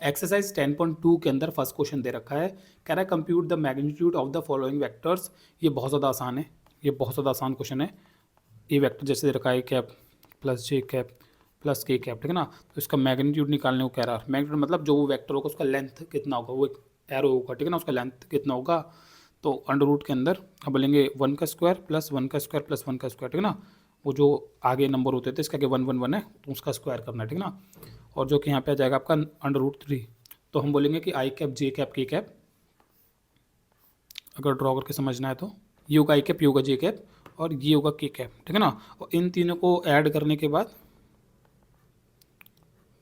Exercise 10.2 के अंदर first question दे रखा है, कह रहा है compute the magnitude of the following vectors. ये बहुत ज़्यादा आसान है, ये बहुत ज़्यादा आसान क्वेश्चन है। ये वेक्टर जैसे दे रखा है cap plus j cap plus k cap, ठीक है ना। तो इसका मैग्नीट्यूड निकालने को कह रहा है। मैग्नीट्यूड मतलब जो वो वेक्टर होगा उसका लेंथ कितना होगा, वो एक एरो होगा, ठीक है ना, उसका लेंथ कितना होगा। तो अंडर रूट के अंदर अब बोलेंगे 1 का स्क्वायर प्लस 1 का स्क्वायर प्लस 1 का स्क्वायर, ठीक है ना। वो जो आगे नंबर होते थे इसका कि 1 1 1 है तो उसका स्क्वायर करना है, ठीक है ना। और जो कि यहाँ पे आ जाएगा आपका अंडर रूट 3। तो हम बोलेंगे कि आई कैप जे कैप के कैप, अगर ड्रॉ करके समझना है तो ये होगा आई कैप, ये होगा जे कैप और ये होगा के कैप, ठीक है ना। और इन तीनों को ऐड करने के बाद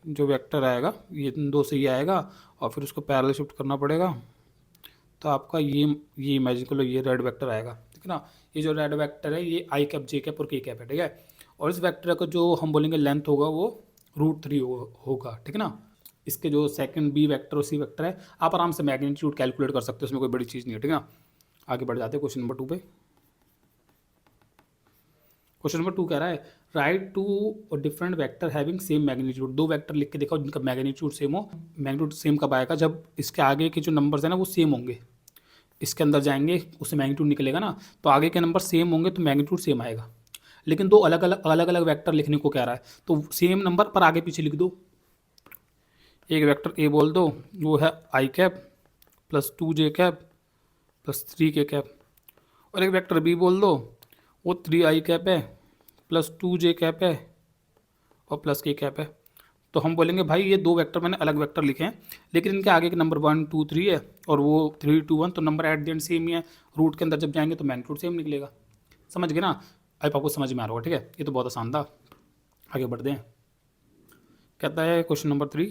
जो वेक्टर आएगा ये दो से ये आएगा और फिर उसको पैरेलल शिफ्ट करना पड़ेगा। तो आपका ये इमेजिन कर लो, ये रेड वेक्टर आएगा, ठीक है ना। ये जो रेड वेक्टर है ये आई कैप जे कैप और के कैप है, ठीक है। और इस वेक्टर का जो हम बोलेंगे लेंथ होगा वो √3 होगा, ठीक है ना। इसके जो सेकंड बी वेक्टर और सी वेक्टर है, आप आराम से मैग्नीट्यूड कैलकुलेट कर सकते हो, उसमें कोई बड़ी चीज़ नहीं है, ठीक है ना। आगे बढ़ जाते हैं क्वेश्चन नंबर 2 पे। क्वेश्चन नंबर 2 कह रहा है write two different vector having same magnitude. दो वेक्टर लिख के देखो जिनका मैग्नीट्यूड सेम हो। मैग्नीट्यूड सेम कब आएगा, जब इसके आगे के जो नंबर्स हैं ना वो सेम होंगे। इसके अंदर जाएंगे उससे मैग्नीट्यूड निकलेगा ना, तो आगे के नंबर सेम होंगे तो मैग्नीट्यूड सेम आएगा। लेकिन दो अलग अलग वेक्टर लिखने को कह रहा है, तो सेम नंबर पर आगे पीछे लिख दो। एक वेक्टर ए बोल दो, वो है i cap plus 2 j cap plus 3 के कैप। और एक वेक्टर बी बोल दो, वो 3 आई कैप है प्लस 2 जे कैप है और प्लस के कैप है। तो हम बोलेंगे भाई ये दो वेक्टर मैंने अलग वेक्टर लिखे हैं, लेकिन इनके आगे के नंबर 1 2 3 है और वो 3 2 1, तो number eight the end same ही है। रूट के अंदर जब जाएंगे तो मैग्नीट्यूड सेम निकलेगा। समझ गए ना। अब आपको समझ में आ रहा होगा, ठीक है। ये तो बहुत आसान था। आगे बढ़ते हैं। कहता है क्वेश्चन नंबर 3,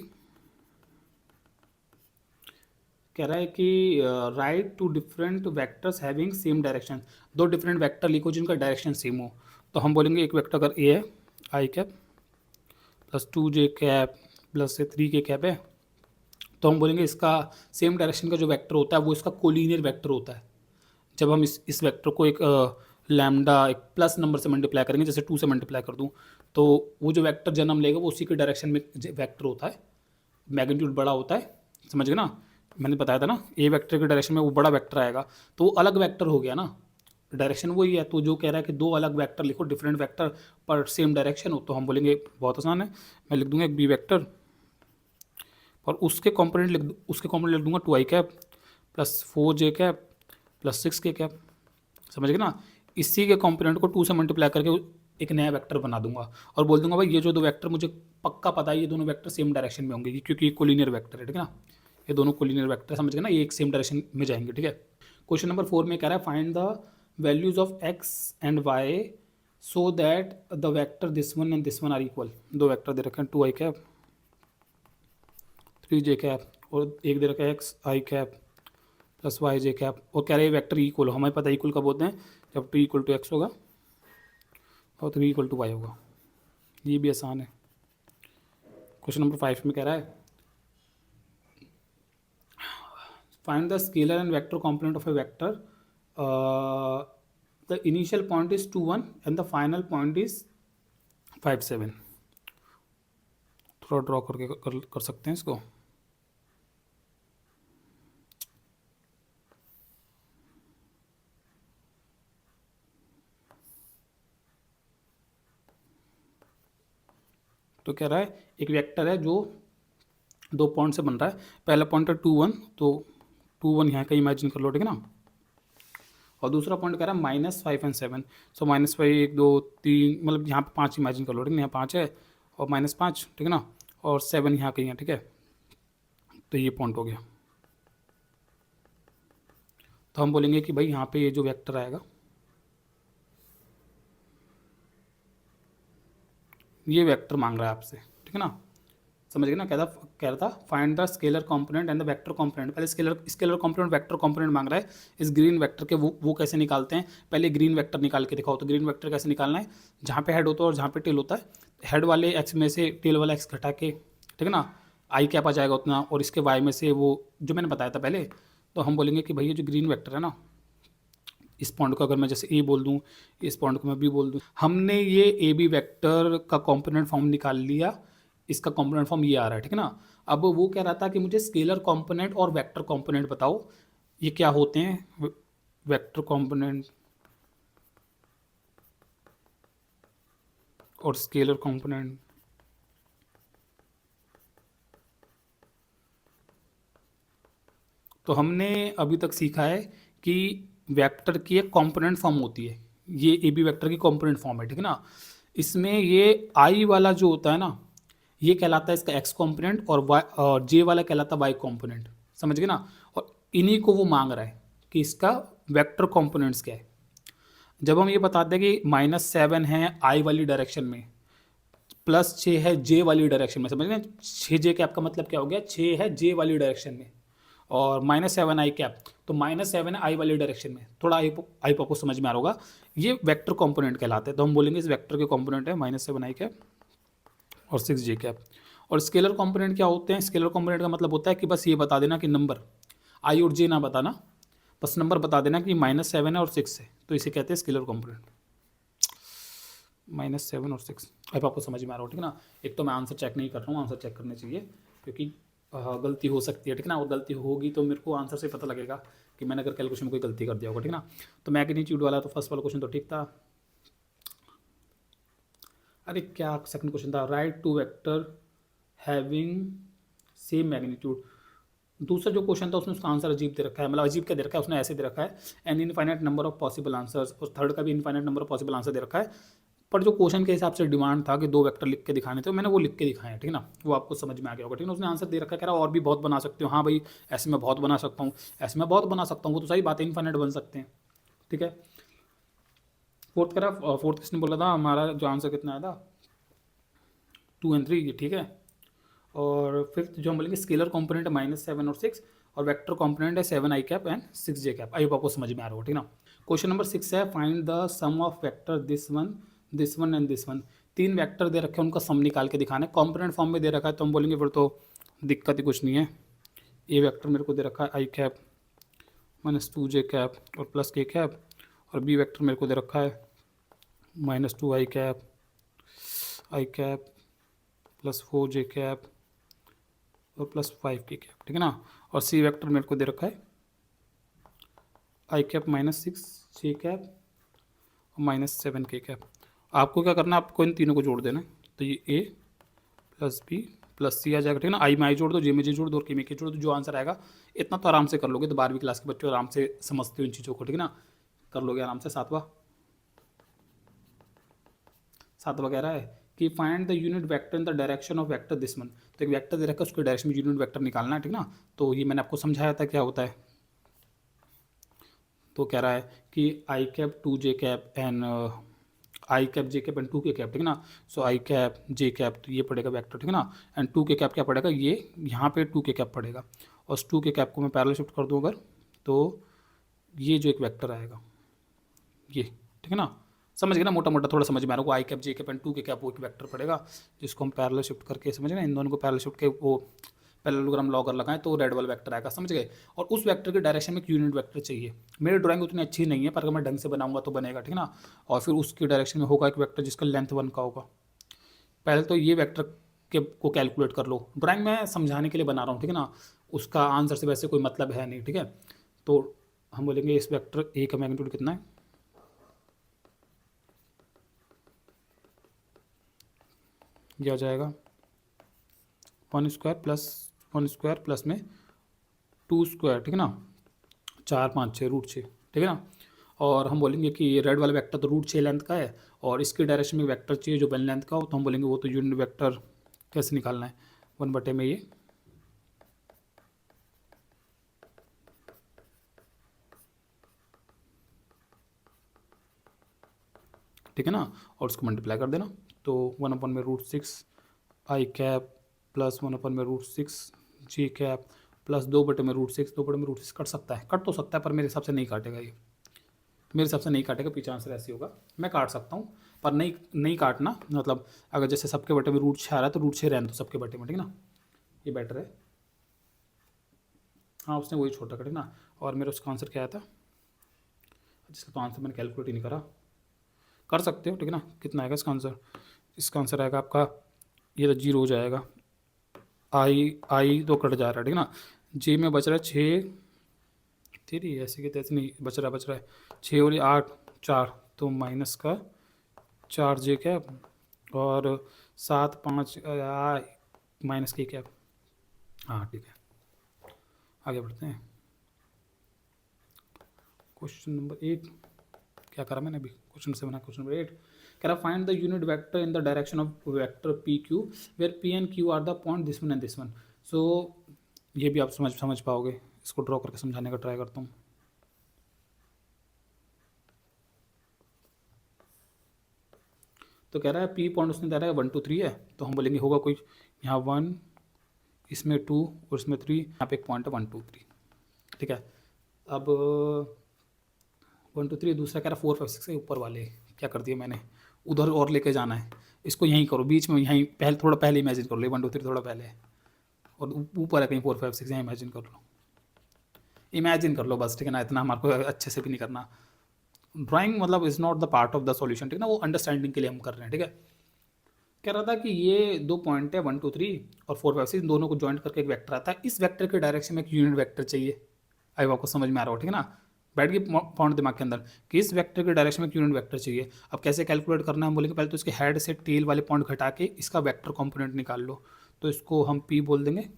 कह रहा है कि write two different vectors having same direction. दो डिफरेंट वेक्टर लिखो जिनका डायरेक्शन सेम हो। तो हम बोलेंगे एक वेक्टर अगर ए है i cap plus 2 j cap plus से 3 के कैप है, तो हम बोलेंगे इसका सेम डायरेक्शन का जो वेक्टर होता है वो इसका कोलिनियर वेक्टर होता है। जब हम इस वेक्टर को एक लैम्डा एक प्लस नंबर से मल्टीप्लाई करेंगे, जैसे 2 से मल्टीप्लाई कर दूँ, तो वो जो वेक्टर जन्म लेगा वो उसी के डायरेक्शन में वेक्टर होता है। मैग्नीट्यूड बड़ा होता है, समझ गए ना। मैंने बताया था ना ए वेक्टर के डायरेक्शन में वो बड़ा वेक्टर आएगा, तो वो अलग वेक्टर हो गया ना, डायरेक्शन वही है। तो जो कह रहा है कि दो अलग वेक्टर लिखो डिफरेंट वेक्टर पर सेम डायरेक्शन हो, तो हम बोलेंगे बहुत आसान है। मैं लिख दूंगा एक बी वेक्टर और उसके कंपोनेंट लिख दूंगा 2 i cap plus 4 J cap plus 6 के कैप। समझ गए ना। इसी के कंपोनेंट को 2 से मल्टीप्लाई करके एक नया वेक्टर बना दूंगा और बोल दूंगा भाई ये जो दो वेक्टर मुझे पक्का पता है ये दोनों वेक्टर सेम डायरेक्शन में होंगे, क्योंकि ये कोलिनियर वेक्टर है, ठीक है ना। ये दोनों कोलिनियर वेक्टर, समझ गए ना, ये एक सेम डायरेक्शन में जाएंगे, ठीक है। क्वेश्चन नंबर 4 में कह रहा है find the values of x and y so that the vector this one and this one are equal. दो वेक्टर दे रखे हैं 2 आई कैप 3 जे कैप और एक दे रखा है एक्स आई कैप प्लस वाई जे कैप, और कह रहे हैं वेक्टर इक्वल हो। हमें पता है इक्वल कब होते हैं, जब 2 = x होगा और 3 = y होगा। ये भी आसान है। क्वेश्चन नंबर 5 में कह रहा है find the scalar and vector component of A vector, the initial point is 2 1 and the final point is 5 7। थोड़ा ड्रॉ करके कर सकते हैं इसको। तो कह रहा है एक वेक्टर है जो दो पॉइंट से बन रहा है। पहला पॉइंट है 2 1, तो 2 1 यहाँ का इमेजिन कर लो, ठीक है ना। और दूसरा पॉइंट कह रहा है -5 एंड 7। सो -5 1 2 3, मतलब यहाँ पे 5 इमेजिन कर लो, ठीक है। यहाँ 5 है और -5, ठीक है ना, और 7 यहाँ कहीं है, ठीक है। तो ये पॉइंट हो गया। तो हम बोलेंगे कि भाई यहाँ पे ये जो वेक्टर आएगा ये वेक्टर मांग रहा है आपसे, ठीक है ना। समझ गए ना। कह रहा था find the scalar component and the vector component. पहले स्केलर कंपोनेंट वेक्टर कंपोनेंट मांग रहा है। इस ग्रीन वेक्टर के वो कैसे निकालते हैं, पहले ग्रीन वेक्टर निकाल के दिखाओ। तो ग्रीन वेक्टर कैसे निकालना है, जहाँ पे हेड होता है और जहाँ पे टेल होता है, हेड वाले एक्स में से टेल वाला एक्स घटा के, ठीक है ना, आई कैप आ जाएगा उतना, और इसके वाई में से वो जो मैंने बताया था पहले। तो हम बोलेंगे कि भाई ये जो ग्रीन वेक्टर है ना, इस पॉइंट को अगर मैं जैसे ए बोल दूँ, इस पॉइंट को मैं बी बोल दूँ, हमने ये ए बी वेक्टर का कंपोनेंट फॉर्म निकाल लिया इसका कंपोनेंट फॉर्म ये आ रहा है, ठीक है ना। अब वो कह रहा था कि मुझे स्केलर कंपोनेंट और वेक्टर कंपोनेंट बताओ, ये क्या होते हैं वेक्टर कंपोनेंट और स्केलर कंपोनेंट। तो हमने अभी तक सीखा है कि वेक्टर की एक कंपोनेंट फॉर्म होती है, ये ए बी वेक्टर की कंपोनेंट फॉर्म है, ठीक है ना। इसमें ये आई वाला जो होता है ना, ये कहलाता है इसका एक्स कंपोनेंट, और वाई और जे वाला कहलाता है वाई कंपोनेंट, समझ गए ना। और इन्हीं को वो मांग रहा है कि इसका वेक्टर कंपोनेंट्स क्या है। जब हम ये बताते हैं कि -7 है आई वाली डायरेक्शन में, +6 है जे वाली डायरेक्शन में, समझ गए। 6 जे कैप का मतलब क्या हो गया, 6 है जे वाली डायरेक्शन में और -7 आई कैप, तो -7 है आई वाली डायरेक्शन में। थोड़ा आई आपको समझ में आ रहा होगा। ये वेक्टर कंपोनेंट कहलाते हैं, तो हम बोलेंगे इस वेक्टर के कंपोनेंट है -7 आई कैप और 6 जे कैप। और स्केलर कंपोनेंट क्या होते हैं, स्केलर कंपोनेंट का मतलब होता है कि बस ये बता देना कि नंबर आई और जे ना बताना, बस नंबर बता देना कि -7 है और 6 है, तो इसे कहते हैं स्केलर कंपोनेंट। -7 और 6 अब आपको समझ में आ रहा हो, ठीक है ना। एक तो मैं आंसर चेक नहीं कर रहा हूँ, आंसर चेक करने चाहिए क्योंकि गलती हो सकती है, ठीक है ना। और गलती होगी तो मेरे को आंसर से पता लगेगा कि मैंने अगर कैलकुलेशन में कोई गलती कर दिया होगा, ठीक है ना। तो मैग्नीट्यूड वाला तो फर्स्ट वाला क्वेश्चन तो ठीक था। अरे क्या सेकंड क्वेश्चन था, write two vector having same magnitude. दूसरा जो क्वेश्चन था उसमें उसका आंसर अजीब दे रखा है, मतलब अजीब क्या दे रखा है, उसने ऐसे दे रखा है an infinite number of possible answers, और थर्ड का भी infinite number of possible answer दे रखा है। पर जो क्वेश्चन के हिसाब से डिमांड था कि 2 वेक्टर लिख के दिखाने थे, मैंने वो लिख के दिखाए हैं, ठीक है ना। वो आपको समझ में आ गया होगा, ठीक है ना। उसने आंसर दे रखा है, कह रहा और भी बहुत बना सकते हो। हाँ भाई, ऐसे मैं बहुत बना सकता हूँ, ऐसे मैं बहुत बना सकता हूँ, वो तो सही बात है, इनफाइनाइट बन सकते हैं, ठीक है। फोर्थ कह रहा, फोर्थ किसने बोला था, हमारा जो आंसर कितना आया था 2 और 3, ये ठीक है। और फिफ्थ जो हम बोलेंगे स्केलर कंपोनेंट है -7 और 6, और वेक्टर कंपोनेंट है 7 i cap and 6 j cap. I hope आपको समझ में आ रहा हो, ठीक है ना। क्वेश्चन नंबर 6 है find the sum of vector this one and this one. 3 vector दे रखे हैं, उनका सम निकाल के दिखाना है। कंपोनेंट फॉर्म में दे रखा है तो हम बोलेंगे फिर तो दिक्कत ही कुछ नहीं है। ए वेक्टर मेरे को दे रखा है आई कैप -2 जे कैप और प्लस के कैप, और बी वेक्टर मेरे को दे रखा है -2 आई कैप +4 जे कैप और +5 के कैप, ठीक है ना। और सी वेक्टर मेरे को दे रखा है आई कैप -6 जे कैप और -7 के कैप। आपको क्या करना है, आपको इन तीनों को जोड़ देना है। तो ये ए प्लस बी प्लस सी आ जाएगा, ठीक है ना। आई में आई जोड़ दो, जे में जे जोड़ दो और के में के जोड़ दो, जो आंसर आएगा इतना तो आराम से कर लोगे। तो 12वीं क्लास के बच्चों आराम से समझते हो इन चीज़ों को, ठीक है ना, कर लोगे आराम से। सातवां कह रहा है कि find the unit vector in the direction of vector this one. तो एक वेक्टर दे रखा है, उसके डायरेक्शन में यूनिट वेक्टर निकालना है, ठीक ना। तो ये मैंने आपको समझाया था क्या होता है। तो कह रहा है कि i cap 2 j cap and i cap j cap and 2 k cap, ठीक है ना। सो आई कैप जे कैप, तो ये पड़ेगा वेक्टर, ठीक है ना। एंड 2 के कैप क्या पड़ेगा, ये यहाँ पे 2 के कैप पड़ेगा। और उस 2 के कैप को मैं पैरेलल शिफ्ट कर दूँ अगर, तो ये जो एक वेक्टर आएगा ये, ठीक है ना। समझ गए ना, मोटा मोटा थोड़ा समझ में आ रहा है। I cap j cap and 2 k cap वो एक वेक्टर पड़ेगा, जिसको हम पैरेलल शिफ्ट करके, समझ गए ना, इन दोनों को पैरेलल शिफ्ट के वो पैरेललोग्राम लॉ अगर लगाएं तो रेड वाला वेक्टर आएगा, समझ गए। और उस वेक्टर के डायरेक्शन में एक यूनिट वेक्टर चाहिए। मेरी ड्राइंग उतनी अच्छी नहीं है, पर अगर मैं ढंग से बनाऊंगा तो बनेगा, ठीक है ना। और फिर उसके डायरेक्शन में होगा एक वेक्टर जिसका लेंथ 1 का होगा। पहले तो ये वेक्टर के को कैलकुलेट कर लो, ड्राइंग में समझाने के लिए बना रहा हूँ, ठीक है ना। उसका आंसर से वैसे कोई मतलब है नहीं, ठीक है। तो हम बोलेंगे इस वेक्टर ए का मैग्नीट्यूड कितना है, ये आ जाएगा 1 स्क्वायर प्लस में 2 स्क्वायर, ठीक है ना, 4 5 6 √6, ठीक है ना। और हम बोलेंगे कि ये रेड वाला वेक्टर तो √6 लेंथ का है, और इसके डायरेक्शन में वेक्टर चाहिए जो 1 लेंथ का हो, तो हम बोलेंगे वो तो यूनिट वेक्टर कैसे निकालना है, 1 में ये, ठीक है ना, और उसको मल्टीप्लाई कर देना। तो 1/√6 आई कैप प्लस 1/√6 जी कैप प्लस 2/√6, 2/√6 कट सकता है, कट तो सकता है, पर मेरे हिसाब से नहीं काटेगा ये, मेरे हिसाब से नहीं काटेगा। पीछे आंसर ऐसे होगा, मैं काट सकता हूँ पर नहीं नहीं काटना। मतलब अगर जैसे सबके बटे में √6 आ रहा है तो √6 रहने दो सबके बटे में, ठीक है ना, ये बेटर है। हाँ, उसने वही छोटा कटे ना। और मेरा उसका आंसर क्या आया था, जिसका तो आंसर मैंने कैलकुलेट ही नहीं करा, कर सकते हो, ठीक है ना। कितना आएगा इसका आंसर, इसका आंसर आएगा आपका ये तो जीरो हो जाएगा, आई तो कट जा रहा है, ठीक है ना। जे में बच रहा है 6, तेरी ऐसे की तैसे नहीं बच रहा है 6 और ये 8, 4, तो माइनस का 4 जे कैप और 7, 5 माइनस के कैप। हाँ ठीक है, आगे बढ़ते हैं। क्वेश्चन नंबर 8 क्या करा मैंने अभी, क्वेश्चन 7 क्वेश्चन नंबर 8 कह रहा find the unit vector in the direction of vector P Q where P and Q are the point this one and this one. So ये भी आप समझ पाओगे, इसको ड्रॉ करके समझाने का ट्राई करता हूँ। तो कह रहा है पी पॉइंट उसने दे रहा है 1 2 3 है, तो हम बोलेंगे होगा कोई यहाँ 1, इसमें 2 और इसमें 3, यहाँ पे एक पॉइंट है 1 2 3, ठीक है। अब 1 2 3 दूसरा कह रहा 4 5 6 ऊपर वाले क्या कर दिया मैंने, उधर और लेके जाना है इसको, यहीं करो बीच में, यहीं पहले थोड़ा पहले इमेजिन कर लो 1 2 3 थोड़ा पहले, और ऊपर है कहीं 4 5 6 यहाँ इमेजिन कर लो, इमेजिन कर लो बस, ठीक है ना। इतना हमारे को अच्छे से भी नहीं करना, ड्राइंग मतलब is not the part of the solution, ठीक है ना, वो अंडरस्टैंडिंग के लिए हम कर रहे हैं, ठीक है। कह रहा था कि ये दो पॉइंट है 1 2 3 और 4 5 6, इन दोनों को ज्वाइंट करके एक वेक्टर आता है, इस वेक्टर के डायरेक्शन में एक यूनिट वेक्टर चाहिए। आई आपको समझ में आ रहा हो, ठीक है ना, बैठ गई पॉइंट दिमाग के अंदर कि इस वेक्टर के डायरेक्शन में एक यूनिट वेक्टर चाहिए। अब कैसे कैलकुलेट करना है हम बोलेंगे, पहले तो इसके हेड से टेल वाले पॉइंट घटा के इसका वेक्टर कॉम्पोनेंट निकाल लो, तो इसको हम पी बोल देंगे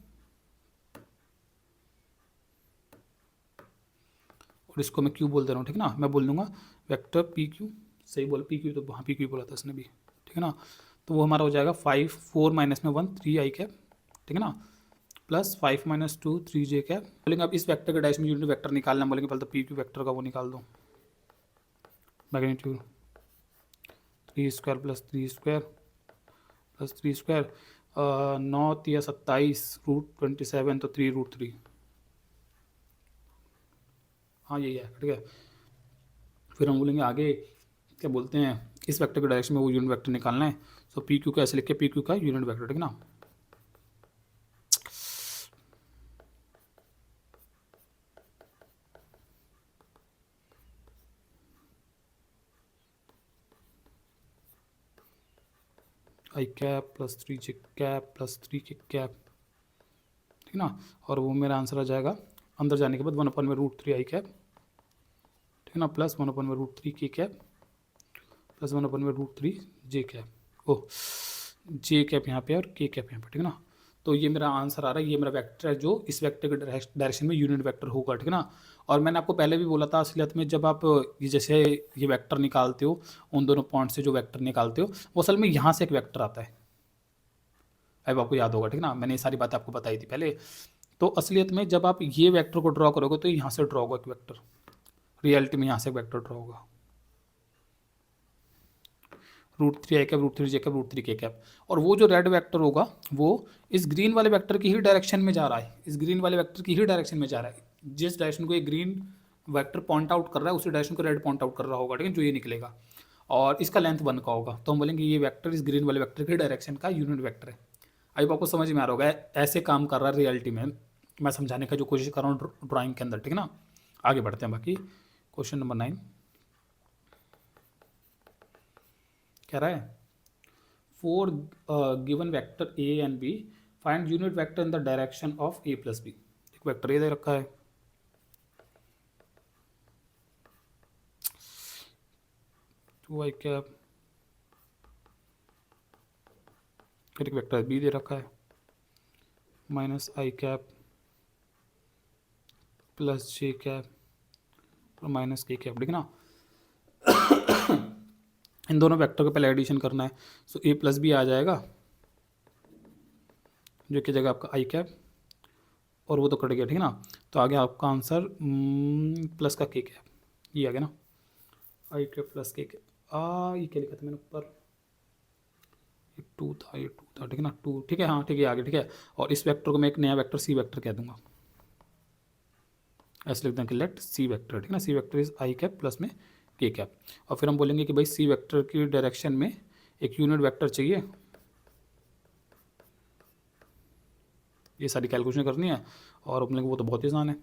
और इसको मैं क्यू बोल दे रहा हूँ, ठीक है ना। मैं बोल दूंगा वेक्टर पी क्यू, सही बोल पी क्यू, तो हाँ पी क्यू बोला था इसने भी, ठीक है ना। तो वो हमारा हो जाएगा 5 4 माइनस में 1 3 आई कैप, ठीक है ना, प्लस 5 माइनस 2 3 जे कैप। बोलेंगे अब इस वेक्टर के डायरेक्शन में यूनिट वेक्टर निकालना, बोलेंगे पहले तो पी क्यू वेक्टर का वो निकाल दो, magnitude 3 square plus 3 square plus 3 square, 9 या 27 √27 तो 3 √3, हाँ यही है, ठीक है। फिर हम बोलेंगे आगे क्या बोलते हैं, इस वेक्टर के डायरेक्शन में वो यूनिट वेक्टर निकालना है, सो पी क्यू का ऐसे लिख के पी क्यू का यूनिट वेक्टर, ठीक है ना। आई कैप प्लस 3 जे कैप प्लस 3 के कैप, ठीक है ना। और वो मेरा आंसर आ जाएगा अंदर जाने के बाद 1/√3 आई कैप, ठीक है ना, प्लस 1/√3 के कैप प्लस 1/√3 जे कैप, ओह जे कैप यहाँ पे और के कैप यहाँ पे, ठीक है ना। तो ये मेरा आंसर आ रहा है, ये मेरा वेक्टर है जो इस वेक्टर के डायरेक्शन में यूनिट वेक्टर होगा, ठीक है ना। और मैंने आपको पहले भी बोला था असलियत में जब आप ये जैसे ये वेक्टर निकालते हो, उन दोनों पॉइंट से जो वेक्टर निकालते हो वो असल में यहाँ से एक वेक्टर आता है, अब आपको याद होगा, ठीक है ना, मैंने ये सारी बातें आपको बताई थी पहले। तो असलियत में जब आप ये वेक्टर को ड्रॉ करोगे तो यहाँ से ड्रॉ होगा एक वेक्टर, रियलिटी में यहाँ से एक वेक्टर ड्रॉ होगा, √3 आई कैप √3 जे कैप √3 के कैप। और वो जो रेड वेक्टर होगा वो इस ग्रीन वाले वेक्टर की ही डायरेक्शन में जा रहा है, इस ग्रीन वाले वेक्टर की ही डायरेक्शन में जा रहा है, जिस डायरेक्शन को ये ग्रीन वेक्टर पॉइंट आउट कर रहा है उसी डायरेक्शन को रेड पॉइंट आउट कर रहा होगा, ठीक है, जो ये निकलेगा। और इसका लेंथ 1 का होगा, तो हम बोलेंगे ये वेक्टर इस ग्रीन वाले वेक्टर के डायरेक्शन का यूनिट वेक्टर है। अब आपको समझ में आ रहा होगा ऐसे काम कर रहा है रियलिटी में, मैं समझाने का जो कोशिश कर रहा हूँ ड्राइंग के अंदर, ठीक है ना। आगे बढ़ते हैं, बाकी क्वेश्चन नंबर 9 कह रहा है for given vector A and B find unit vector in the direction of A plus B. एक वेक्टर ए दे रखा है, टू आई कैप, फिर एक वेक्टर बी दे रखा है minus i cap plus j cap और माइनस के कैप, ठीक है ना। इन दोनों वेक्टर को पहले एडिशन करना है, सो ए प्लस बी आ जाएगा जो कि जगह आपका आई कैप और वो तो कट गया, ठीक है ना। तो आ गया आपका आंसर प्लस का के कैप, ये आ गया ना, आई कैप प्लस के कैप। ये क्या लिखा था मैंने ऊपर, ये 2 था, ये 2 था, ठीक है ना, 2, ठीक है, हाँ ठीक है आगे, ठीक है। और इस वेक्टर को मैं एक नया वेक्टर सी वेक्टर कह दूंगा, ऐसे लिख दें कि लेट सी वेक्टर, ठीक है ना, C vector is i cap plus में के कैप। और फिर हम बोलेंगे कि भाई सी वेक्टर की डायरेक्शन में एक यूनिट वेक्टर चाहिए, ये सारी कैलकुलेशन करनी है। और बोलेंगे वो तो बहुत ही आसान है,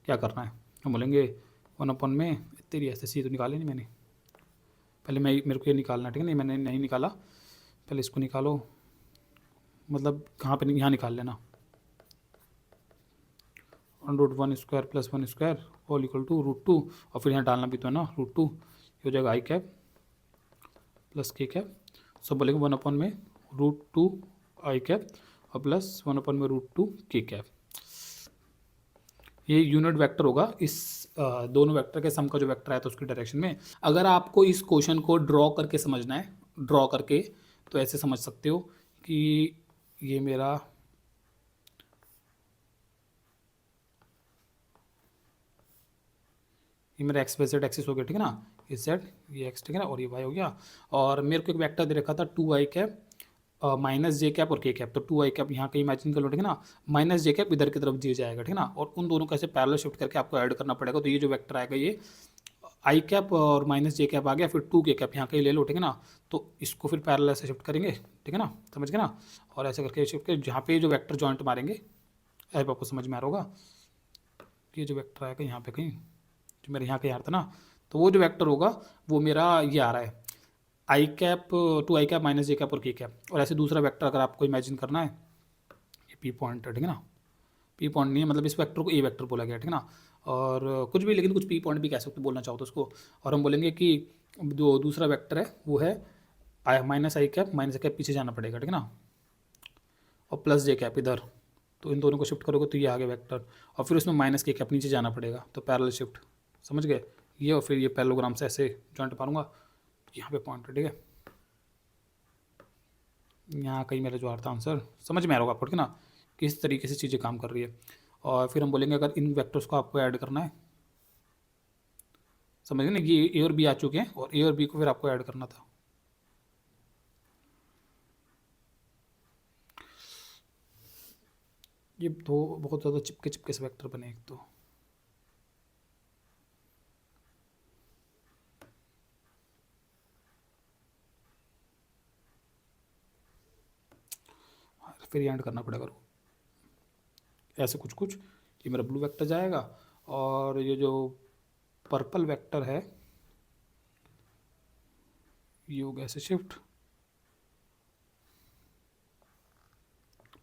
क्या करना है, हम बोलेंगे 1/, में तेरी ऐसे सी तो निकाले नहीं मैंने, पहले मैं मेरे को ये निकालना, ठीक है, नहीं मैंने नहीं निकाला, पहले इसको निकालो, मतलब कहाँ पे, यहाँ निकाल लेना, √1² + 1² ऑल इक्वल टू √2, और फिर यहाँ डालना भी तो है ना √2, ये हो जाएगा i cap plus k cap. सब बोलेंगे 1 में √2 i कैप और प्लस 1 में √2 k कैप। ये यूनिट वेक्टर होगा इस दोनों वेक्टर के सम का जो वेक्टर आया था उसकी डायरेक्शन में। अगर आपको इस क्वेश्चन को ड्रॉ करके समझना है, ड्रॉ करके, तो ऐसे समझ सकते हो कि ये मेरा एक्स वाई जेड एक्सिस हो गया, ठीक है ना, ये जेड, ये एक्स, ठीक है ना, और ये वाई हो गया। और मेरे को एक वेक्टर दे रखा था 2i कैप -j कैप और k कैप, तो 2i कैप यहाँ कहीं इमेजिन कर लो, ठीक है ना, -j कैप इधर की तरफ दिया जाएगा, ठीक है ना, और उन दोनों को ऐसे पैरेलल शिफ्ट करके आपको ऐड करना पड़ेगा। तो ये जो वेक्टर आएगा ये i कैप और -j कैप आ गया, फिर 2k कैप यहाँ कहीं ले लो, ठीक है ना, तो इसको फिर पैरेलल से शिफ्ट करेंगे, ठीक है ना, समझ गए ना, और ऐसे करके शिफ्ट कर जहाँ पे जो वेक्टर जॉइंट मारेंगे, ऐप आपको समझ में आ रहा होगा, ये जो वेक्टर आएगा यहाँ पे कहीं, जो मेरे यहाँ कहीं आ रहा था ना, तो वो जो वेक्टर होगा वो मेरा ये आ रहा है i cap 2i cap -j cap और k कैप। और ऐसे दूसरा वेक्टर अगर आपको इमेजिन करना है, ये p पॉइंट है, ठीक है ना, p पॉइंट नहीं है, मतलब इस वेक्टर को a वेक्टर बोला गया, ठीक है ना, और कुछ भी, लेकिन कुछ p पॉइंट भी कह सकते बोलना चाहो तो उसको। और हम बोलेंगे कि जो दूसरा वेक्टर है वो है -i कैप -j कैप, पीछे जाना पड़ेगा, ठीक है ना, और +j कैप इधर, तो इन दोनों को शिफ्ट करोगे तो ये आगे वेक्टर, और फिर उसमें -k कैप नीचे जाना पड़ेगा, तो पैरेलल शिफ्ट, समझ गए ये, और फिर ये पैरेललोग्राम से ऐसे जॉइंट मारूंगा, यहाँ पे पॉइंट है, ठीक है, यहाँ कहीं मेरा जो आ रहा था आंसर समझ में आ रहा होगा आपको, ठीक है ना, किस तरीके से चीज़ें काम कर रही है। और फिर हम बोलेंगे अगर इन वेक्टर्स को आपको ऐड करना है, समझ गए ना, ये ए और बी आ चुके हैं, और ए और बी को फिर आपको ऐड करना था। ये दो बहुत ज़्यादा चिपके चिपके से वेक्टर बने एक तो, फिर ये ऐड करना पड़ेगा, ऐसे कुछ कुछ, ये मेरा ब्लू वेक्टर जाएगा, और ये जो पर्पल वेक्टर है ये होगा ऐसे शिफ्ट,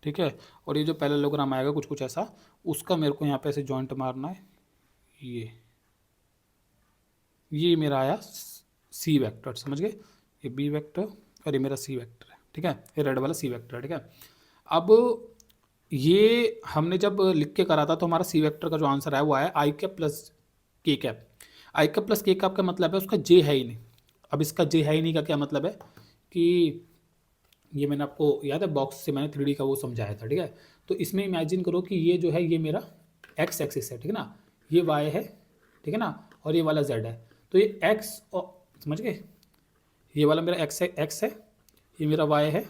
ठीक है, और ये जो पैरेललोग्राम आएगा कुछ कुछ ऐसा, उसका मेरे को यहाँ पे ऐसे जॉइंट मारना है, ये मेरा आया सी वेक्टर, समझ गए, ये बी वेक्टर और ये मेरा सी वेक्टर है, ठीक है, ये रेड वाला सी वेक्टर है, ठीक है। अब ये हमने जब लिख के करा था तो हमारा सी वेक्टर का जो आंसर है वो आया i cap plus k cap. I cap plus k cap का मतलब है उसका जे है ही नहीं। अब इसका जे है ही नहीं का क्या मतलब है कि ये मैंने आपको याद है बॉक्स से मैंने 3D का वो समझाया था, ठीक है। तो इसमें इमेजिन करो कि ये जो है ये मेरा एक्स एक्सिस है, ठीक है ना, ये वाई है, ठीक है ना, और ये वाला जेड है। तो ये एक्स और समझ गए, ये वाला मेरा एक्स है, ये मेरा वाई है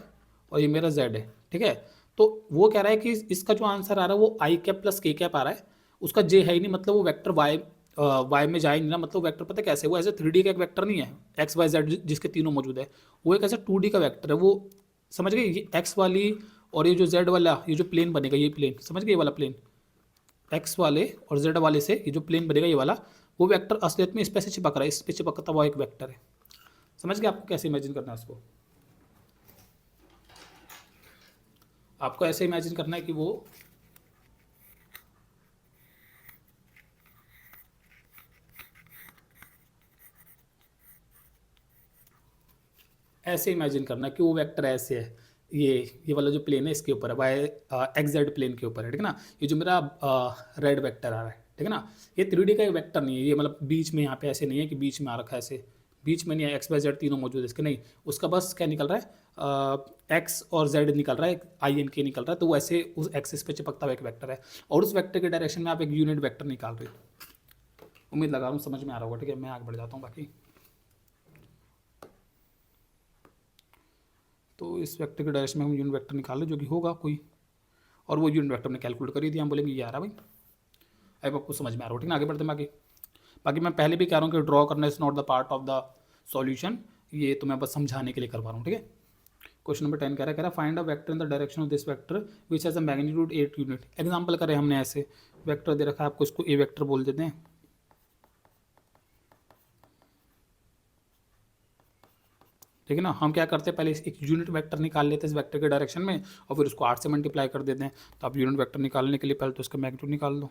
और ये मेरा जेड है, ठीक है। तो वो कह रहा है कि इसका जो आंसर आ रहा है वो आई कैप प्लस के कैप आ रहा है, उसका जे है ही नहीं, मतलब वो वेक्टर वाई में जाए नहीं ना, मतलब वेक्टर पता है कैसे, वो ऐसे 3D का एक वेक्टर नहीं है एक्स वाई जेड जिसके तीनों मौजूद है, वो एक ऐसा 2D का वेक्टर है। वो समझ गए, ये एक्स वाली और ये जो जेड वाला ये जो प्लेन बनेगा, ये प्लेन समझ गए, ये वाला प्लेन एक्स वाले और जेड वाले से ये जो प्लेन बनेगा ये वाला, वो वेक्टर असलियत में इस पे से चिपक रहा है, इस पे चिपकता हुआ एक वेक्टर है। समझ गए आपको कैसे इमेजिन करना है उसको, आपको ऐसे इमेजिन करना है कि वो ऐसे इमेजिन करना कि वो वेक्टर ऐसे है, ये वाला जो प्लेन है इसके ऊपर है, वाई एक्स जेड प्लेन के ऊपर है, ठीक है ना। ये जो मेरा रेड वेक्टर आ रहा है, ठीक है ना, ये 3D का एक वेक्टर नहीं है, ये मतलब बीच में यहाँ पे ऐसे नहीं है कि बीच में आ रखा है, ऐसे बीच में नहीं है, एक्स वाई जेड तीनों मौजूद है इसके, नहीं, उसका बस क्या निकल रहा है एक्स और जेड निकल रहा है, आई एन के निकल रहा है, तो वो ऐसे उस एक्सिस पे चिपकता हुआ एक वेक्टर है, और उस वेक्टर के डायरेक्शन में आप एक यूनिट वेक्टर निकाल रहे हो। उम्मीद लगा रहा हूँ समझ में आ रहा होगा, ठीक है, मैं आगे बढ़ जाता हूँ बाकी। तो इस वेक्टर के डायरेक्शन में हम यूनिट वेक्टर निकाल लें जो कि होगा कोई, और वो यूनिट वेक्टर ने कैलकुलेट कर ही दिया, हम बोलेंगे ये आ रहा भाई, अब आपको समझ में आ रहा हो, ठीक है, आगे बढ़ते हैं बाकी। बाकी मैं पहले भी कह रहा हूँ कि ड्रॉ करना is not the part of the solution, ये तो मैं बस समझाने के लिए करवा रहा हूँ, ठीक है। क्वेश्चन नंबर 10 कह रहा है find a vector in the direction of this vector which has a magnitude 8 unit. Example करें हमने, ऐसे वेक्टर दे रखा है आपको, इसको ए वेक्टर बोल देते हैं, ठीक है ना। हम क्या करते हैं, पहले एक यूनिट वेक्टर निकाल लेते हैं इस वेक्टर के डायरेक्शन में और फिर उसको 8 से मल्टीप्लाई कर देते हैं। तो आप यूनिट वेक्टर निकालने के लिए पहले तो उसका मैग्नीट्यूड निकाल दो।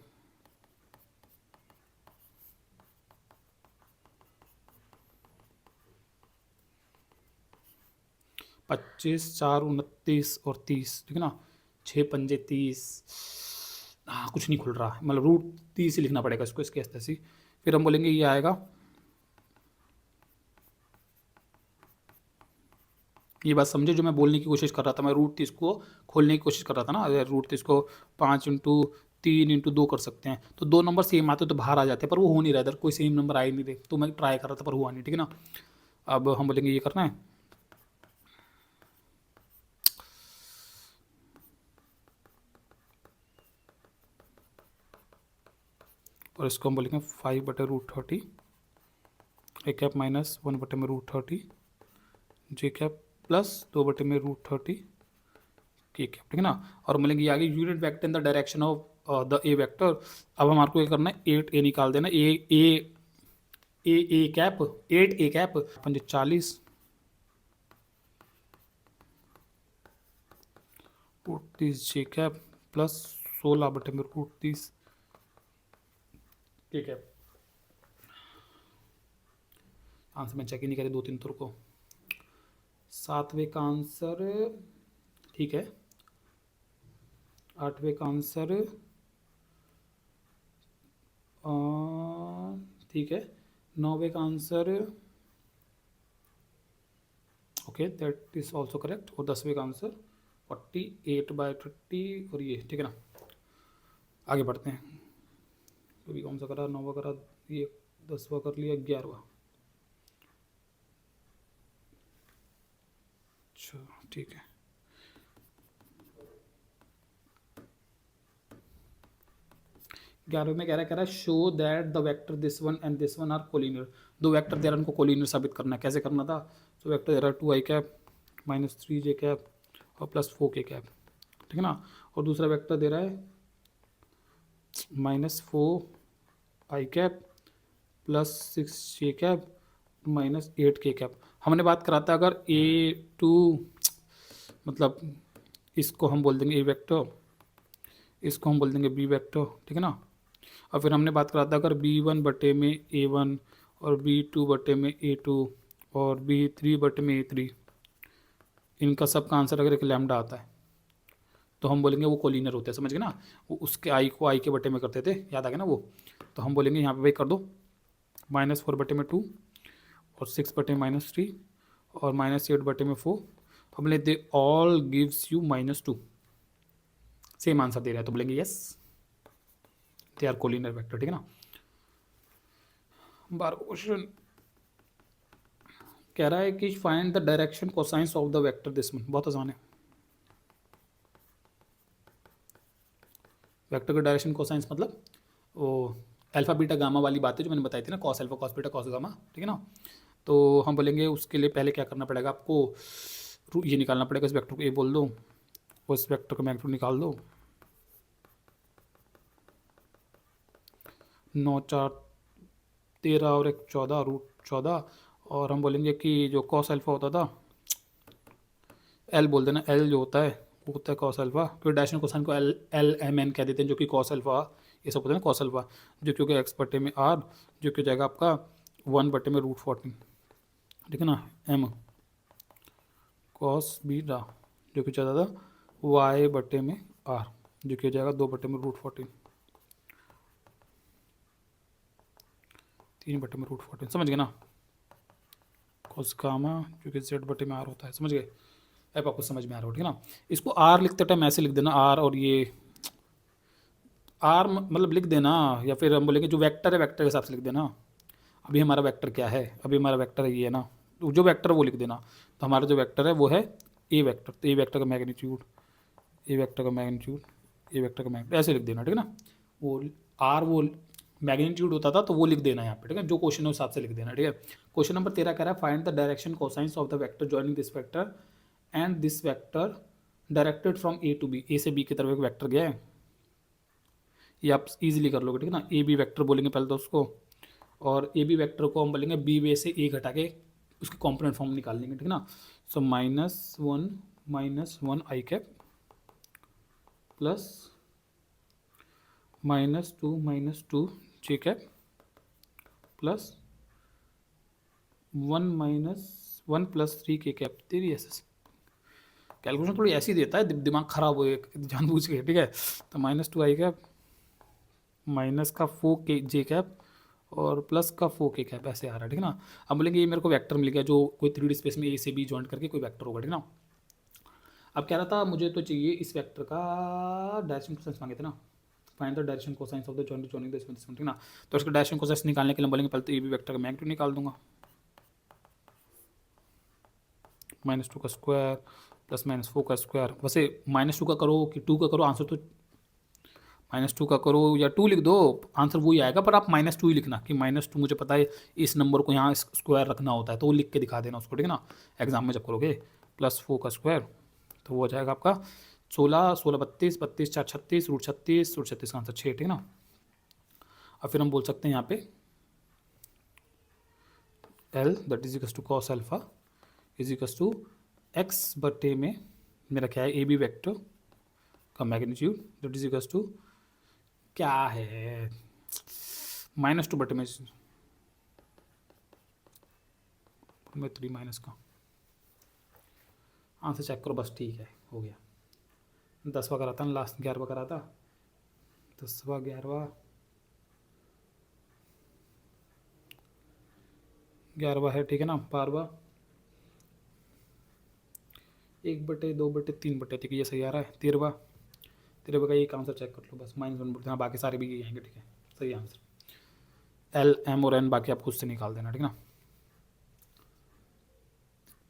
पच्चीस, 4, 29 और 30, ठीक है ना। 6 पंजे 30, हाँ कुछ नहीं खुल रहा, मतलब रूट 30 ही लिखना पड़ेगा इसको, इसके ऐसे ही। फिर हम बोलेंगे ये आएगा, ये बात समझे जो मैं बोलने की कोशिश कर रहा था, मैं रूट 30 को खोलने की कोशिश कर रहा था ना। अगर रूट 30 को 5 × 3 × 2 कर सकते हैं तो दो नंबर सेम आते तो बाहर आ जाते, पर वो हो नहीं रहा, इधर कोई सेम नंबर आ ही नहीं रहे, तो मैं ट्राई कर रहा था पर हुआ नहीं, ठीक है ना। अब हम बोलेंगे ये करना है, और इसको हम बोलेंगे 5/√30 A cap minus 1/√30 J cap plus 2/√30 के कैप, ठीक है ना। और बोलेंगे आगे unit vector in the direction of the A vector. अब हमारे को क्या करना है, 8a निकाल देना, A cap 8a cap 40 √30 J cap plus 16/√30 के कैप। आंसर में चेक ही नहीं करे 2-3 तुर को। 7वें का आंसर ठीक है, 8वें का आंसर ठीक है, 9वें का answer okay that is also correct, और 10वें का आंसर 48/30 और ये, ठीक है ना। आगे बढ़ते हैं, अभी कौन सा करा, 9वां करा, ये 10वां कर लिया, 11वां। अच्छा ठीक है, ग्यारहवें में कह रहा है show that the vector this one and this one are collinear. दो वेक्टर दे रहा है, उनको कोलिनियर साबित करना है। कैसे करना था, तो वेक्टर दे रहा है 2i cap minus 3j cap और प्लस 4k कैप, ठीक है ना। और दूसरा वेक्टर दे रहा है -4i cap plus 6j cap minus 8k cap. हमने बात करा था अगर a2 मतलब इसको हम बोल देंगे ए वेक्टर, इसको हम बोल देंगे बी वेक्टर, ठीक है ना। और फिर हमने बात करा था अगर b1 में a1 और b2 में a2 और b3 में a3, इनका सब का आंसर अगर एक लैम्डा आता है तो हम बोलेंगे वो कोलिनियर होते हैं, समझ गए ना। वो उसके आई को आई के बटे में करते थे, याद आ गया ना वो। तो हम बोलेंगे यहाँ पे भाई कर दो -4/2 और 6/-3 और -8/4। हम बोले they all gives you -2, same answer दे रहा है तो बोलेंगे yes they are collinear vector, ठीक है ना। 12वां क्वेश्चन कह रहा है कि find the direction cosines of the vector this one. बहुत आसान है, वेक्टर का डायरेक्शन कोसाइंस मतलब वो अल्फा बीटा गामा वाली बात है जो मैंने बताई थी ना, cos alpha cos beta cos gamma, ठीक है ना। तो हम बोलेंगे उसके लिए पहले क्या करना पड़ेगा आपको, ये निकालना पड़ेगा, इस वेक्टर को ए बोल दो, उस वेक्टर का मैग्नीट्यूड निकाल दो, 9 4 13 और 1 14 √14। और हम बोलेंगे कि जो कॉस अल्फा होता था, एल बोल देना, एल जो होता है वो होता है कॉस अल्फा, फिर डैश कोसाइन को एल एम एन कह देते हैं, जो कि कॉस अल्फा ये सब होता है ना कॉस अल्फा, जो क्योंकि x/में r, जो कि हो जाएगा आपका 1/में √14, ठीक है ना। m कॉस बीटा जो कि चाहता था y/में r, जो कि हो जाएगा 2/में √14, 3/में √14, समझ गए ना। कॉस गामा जो कि z/में r होता है, समझ गए। अब आपको समझ में आ रहा हो, ठीक है ना। इसको आर लिखते टाइम ऐसे लिख देना, आर और ये आर मतलब लिख देना, या फिर हम बोलेंगे जो वेक्टर है वेक्टर के हिसाब से लिख देना। अभी हमारा वेक्टर क्या है, अभी हमारा वेक्टर है ये है ना, तो जो वेक्टर वो लिख देना। तो हमारा जो वेक्टर है वो है ए वेक्टर, तो ए वेक्टर का मैग्नीट्यूड, ए वेक्टर का मैग्नीट्यूड, ए वेक्टर का मैग्नीट्यूड ऐसे लिख देना, ठीक है ना। वो आर वो मैग्नीट्यूड होता था तो वो लिख देना यहाँ पे, ठीक है। जो क्वेश्चन है उस हिसाब से लिख देना, ठीक है। क्वेश्चन नंबर 13 कह रहा है find the direction cosines of the vector joining this vector and this vector directed from A to B. A से बी की तरफ एक वेक्टर गया है, ये आप इजीली कर लोगे, ठीक है ना। ए बी वेक्टर बोलेंगे पहले तो उसको, और ए बी वेक्टर को हम बोलेंगे बी वे से ए घटा के उसकी कॉम्पोनेंट फॉर्म निकाल लेंगे, ठीक है ना। सो -1 आई cap plus -2 j cap plus 1 + 3 के कैप। तेरी ऐसे कैलकुलेशन थोड़ी ऐसी देता है, दिमाग खराब हो जानबूझ के, ठीक है। तो -2 आई कैप माइनस का 4 के जे कैप और प्लस का 4 के कैप, ऐसे आ रहा है, ठीक है ना। अब बोलेंगे ये मेरे को वेक्टर मिल गया जो कोई 3D स्पेस में ए से बी जॉइंट करके कोई वेक्टर होगा, ठीक है ना। अब कह रहा था मुझे तो चाहिए इस वेक्टर का डायरेक्शन कोसाइंस मांगे थे ना, find the direction cosines of the joining this one, ठीक है ना। तो इसका डायरेक्शन कोसाइंस निकालने के लिए बोलेंगे पहले तो ए बी वेक्टर का मैग्नीट्यूड निकाल दूंगा, -2 का स्क्वायर प्लस -4 का स्क्वायर। वैसे -2 का करो कि 2 का करो, आंसर तो -2 का करो या 2 लिख दो, आंसर वही आएगा, पर आप -2 ही लिखना कि -2 मुझे पता है इस नंबर को यहाँ स्क्वायर रखना होता है, तो वो लिख के दिखा देना उसको, ठीक है ना, एग्जाम में जब करोगे। +4 का स्क्वायर तो वो हो जाएगा आपका 16, 16 32, 32 4 36, √36 का आंसर 6, ठीक है ना। और फिर हम बोल सकते हैं यहाँ पे L that is equals to cos alpha is equals to x बटे में मेरा क्या है ए बी वैक्टर का magnitude that is equals to क्या है -2 बटे में 3 माइनस का आंसर चेक करो बस, ठीक है, हो गया। 10वां करा था ना लास्ट, 11वां करा था, 10वां 11वां है, ठीक है ना। 12वां 1/2/3 बटे, ठीक है, ये सही आ रहा है। 13वां का एक आंसर चेक कर लो बस, -1 बटे, हाँ बाकी सारे भी यही आएंगे, ठीक है, सही आंसर। L M और N बाकी आप खुद से निकाल देना, ठीक है ना।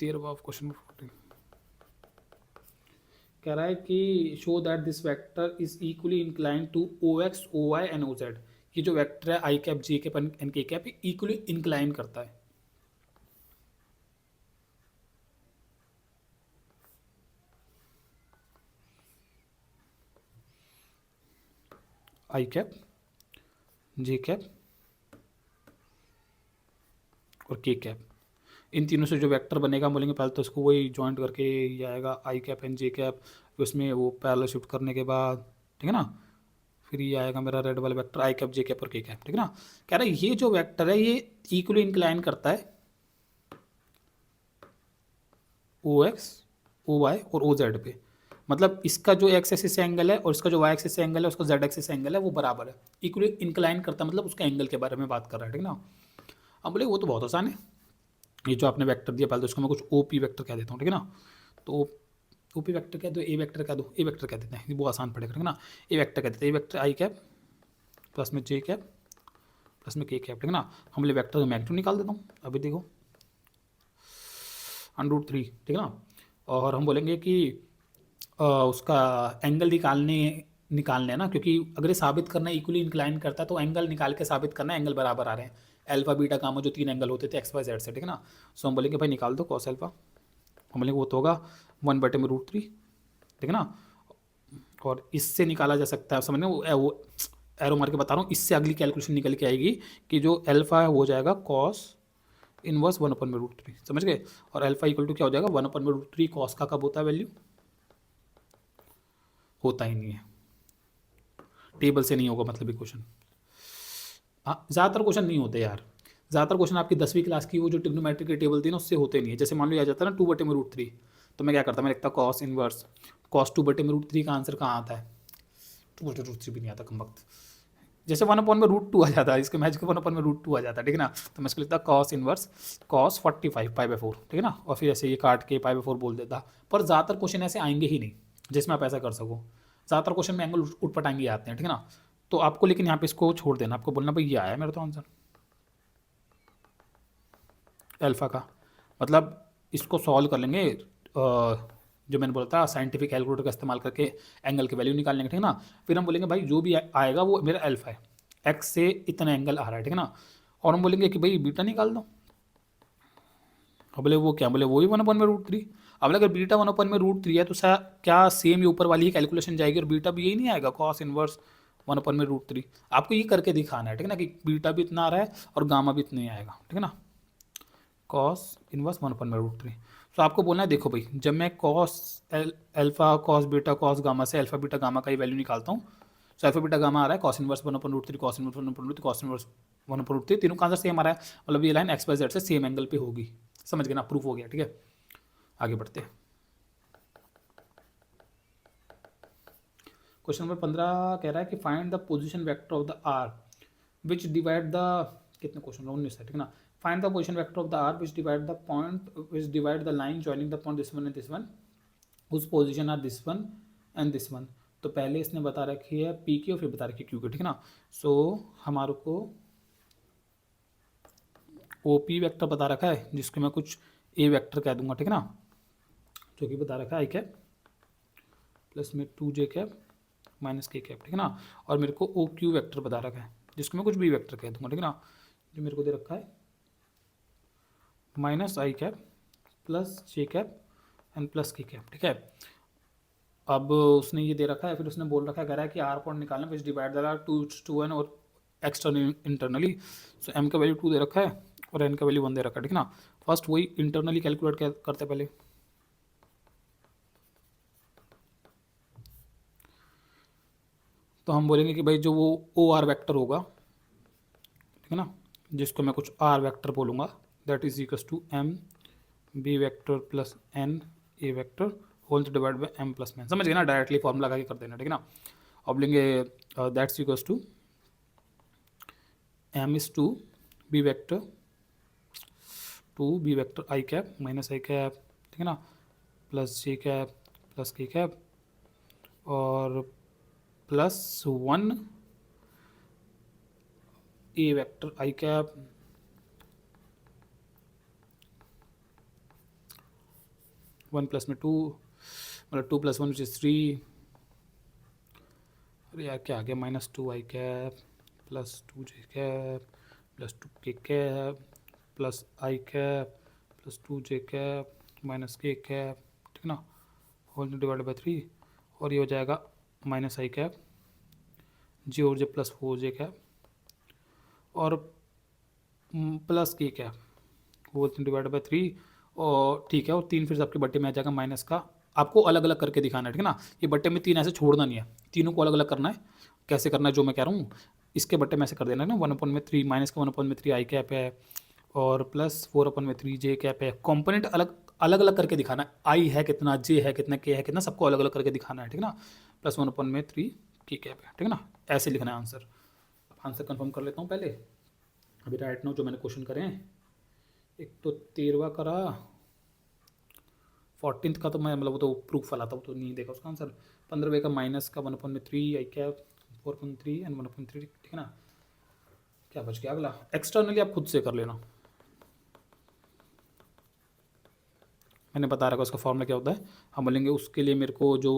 13वां क्वेश्चन कह रहा है कि show that this vector is equally incline to OX OY and OZ। ये जो वेक्टर है i cap j cap and k cap equally incline करता है। आई कैप जे कैप और के कैप, इन तीनों से जो वेक्टर बनेगा बोलेंगे पहले तो इसको वही जॉइंट करके ये आएगा आई कैप एंड जे कैप, उसमें वो पैरेलल शिफ्ट करने के बाद, ठीक है ना, फिर ये आएगा मेरा रेड वाला वेक्टर आई कैप जे कैप और के कैप, ठीक है ना। कह रहा है ये जो वेक्टर है ये इक्वली इंक्लाइन करता है OX OY और OZ पे, मतलब इसका जो एक्स एक्सिस से एंगल है और इसका जो वाई एक्सिस से एंगल है, उसका जेड एक्सिस से एंगल है, वो बराबर है, इक्वली इंक्लाइन करता है, मतलब उसका एंगल के बारे में बात कर रहा है, ठीक है ना। अब बोले वो तो बहुत आसान है, ये जो आपने वेक्टर दिया पहले तो उसको मैं कुछ OP वेक्टर कह देता हूँ, ठीक है ना। तो OP वेक्टर कह दो, ए वेक्टर कह दो, ए वेक्टर कह देते हैं, वो आसान पड़ेगा, ठीक है ना। ए वेक्टर कह देते हैं, ए वेक्टर आई कैप प्लस में जे कैप प्लस में के कैप, ठीक है ना। हम बोले वेक्टर का मैग्नीट्यूड निकाल देता हूँ, अभी देखो √3, ठीक है ना। और हम बोलेंगे कि उसका एंगल निकालने है ना, क्योंकि अगर ये साबित करना इक्वली इंक्लाइन करता है तो एंगल निकाल के साबित करना है एंगल बराबर आ रहे हैं, अल्फा बीटा गामा जो 3 एंगल होते थे XY Z से, ठीक है ना। सो हम बोलेंगे भाई निकाल दो cos अल्फा, हम बोलेंगे वो तो होगा 1/√3, ठीक है ना। और इससे निकाला जा सकता है, समझ वो एरो मार के बता रहा हूँ, इससे अगली कैलकुलेशन निकल के आएगी कि जो अल्फा है हो जाएगा cos इनवर्स 1/√3, समझ गए। और अल्फा इक्वल टू क्या हो जाएगा 1/√3 cos का कब होता है वैल्यू, होता ही नहीं है, टेबल से नहीं होगा, मतलब ये क्वेश्चन, हाँ ज़्यादातर क्वेश्चन नहीं होते यार, ज़्यादातर क्वेश्चन आपकी 10वीं क्लास की वो जो ट्रिग्नोमेट्री की टेबल थी ना उससे होते नहीं है। जैसे मान लो आ जाता है ना 2/√3, तो मैं क्या करता, मैं लिखता cos इनवर्स cos 2/√3 का आंसर कहाँ आता है, 2/√3 भी नहीं आता कम वक्त, जैसे 1/√2 आ जाता है, इसके मैच के 1/√2 आ जाता है, ठीक है ना। तो मैं इसको लिखता cos इनवर्स cos 45 π/4, ठीक है ना। और फिर ऐसे ये काट के π/4 बोल देता, पर ज़्यादातर क्वेश्चन ऐसे आएंगे ही नहीं जिसमें आप ऐसा कर सको, ज़्यादातर क्वेश्चन में एंगल उठपटाएंगे आते हैं, ठीक है ना। तो आपको लेकिन यहाँ पे इसको छोड़ देना, आपको बोलना भाई ये आया मेरा तो आंसर अल्फा का, मतलब इसको सॉल्व कर लेंगे, जो मैंने बोला था साइंटिफिक कैलकुलेटर का इस्तेमाल करके एंगल की वैल्यू निकाल लेंगे, ठीक है ना। फिर हम बोलेंगे भाई जो भी आएगा वो मेरा अल्फा है, एक्स से इतना एंगल आ रहा है, ठीक है ना। और हम बोलेंगे कि भाई बीटा निकाल दो, अब बोले वो क्या, बोले वही 1/√3। अब बोले अगर बीटा 1/√3 है तो क्या सेम ये ऊपर वाली ही कैलकुलेशन जाएगी और बीटा भी यही नहीं आएगा cos इनवर्स 1/√3। आपको ये करके दिखाना है, ठीक है ना, कि बीटा भी इतना आ रहा है और गामा भी इतना ही आएगा, ठीक है ना। Cos inverse 1/√3। तो आपको बोलना है, देखो भाई, जब मैं cos alpha cos beta cos gamma से अल्फा बीटा गामा का ही वैल्यू निकालता हूँ, तो अल्फा बीटा गामा आ रहा है cos inverse 1/√3, cos inverse 1/√3, cos inverse 1/√3, तीनों का आंसर सेम आ रहा है, मतलब ये लाइन एक्स वाई जेड से सेम एंगल पे होगी। समझ गए ना, प्रूफ हो गया। ठीक है, आगे बढ़ते हैं। क्वेश्चन नंबर 15 कह रहा है कि find the position vector of the R which divide the, कितने क्वेश्चन 19 है, ठीक है ना। Find the position vector of the R which divide the point which divide the line joining the point this one and this one, उस position R this one and this one. तो पहले इसने बता रखी है पी की और फिर बता रखी है क्यू की, ठीक है ना। सो हमारे को ओ पी वैक्टर बता रखा है, जिसको मैं कुछ ए वैक्टर कह दूंगा, ठीक है ना, जो कि बता रखा है आई कैप प्लस में 2j कैप माइनस के कैप, ठीक है ना। और मेरे को ओ क्यू वैक्टर बता रखा है, जिसको मैं कुछ बी वैक्टर कह दूंगा, ठीक है ना, जो मेरे को दे रखा है minus i cap plus j cap and plus की कैप, ठीक है। अब उसने ये दे रखा है, फिर उसने बोल रखा है, कह रहा है कि आर पॉइंट निकालना विच डिवाइड द 2 और एक्सटर्नल इंटरनली। सो एम का वैल्यू 2 दे रखा है और एन का वैल्यू 1 दे रखा है, ठीक है ना। फर्स्ट वही इंटरनली कैलकुलेट करते पहले। तो हम बोलेंगे कि भाई जो वो ओ आर वैक्टर होगा, ठीक है ना, जिसको मैं कुछ आर वैक्टर बोलूँगा, that is equals to m b vector plus n a vector whole divide by m plus n. समझ गए ना, डायरेक्टली फॉर्मूला लगा के कर देना, ठीक है ना। अब लेंगे that's equals to m is b vector to b vector i cap minus i cap, ठीक है ना, plus j cap plus k cap और plus 1 a vector i cap one plus में 2, मतलब 2 + 1 विच इज 3। अरे यार क्या आ गया, -2 i cap plus 2j cap plus 2k cap plus i cap plus 2j cap minus k cap, ठीक है ना, होल डिवाइड बाई 3। और ये हो जाएगा माइनस आई कैप जे और जे प्लस 4j कैप और plus k cap whole divide by 3। और ठीक है, और 3 फिर से आपके बट्टे में आ जाएगा माइनस का। आपको अलग अलग करके दिखाना है, ठीक है ना, ये बट्टे में 3 ऐसे छोड़ना नहीं है, तीनों को अलग अलग करना है। कैसे करना है जो मैं कह रहा हूँ, इसके बट्टे में ऐसे कर देना है ना, 1/3 माइनस का 1/3 आई कैप है और प्लस 4/3 जे कैप है। कॉम्पोनेंट अलग अलग अलग करके दिखाना है, आई है कितना, जे है कितना, के है कितना, सबको अलग अलग करके दिखाना है, ठीक है ना। प्लस 1/3 की कैप है, ठीक है ना, ऐसे लिखना है आंसर। आंसर कंफर्म कर लेता हूँ पहले, अभी राइट नाउ जो मैंने क्वेश्चन करे हैं। एक तो 13वां करा, 14th का तो मैं मतलब वो तो प्रूफ वाला था, वो तो नहीं देखा उसका आंसर। 15वें का माइनस का 1/3 आई कैप 4/3 एंड 1/3, ठीक है ना। क्या बच गया अगला, एक्सटर्नली आप खुद से कर लेना, मैंने बता रखा उसका फॉर्मूला क्या होता है। हम बोलेंगे उसके लिए मेरे को जो,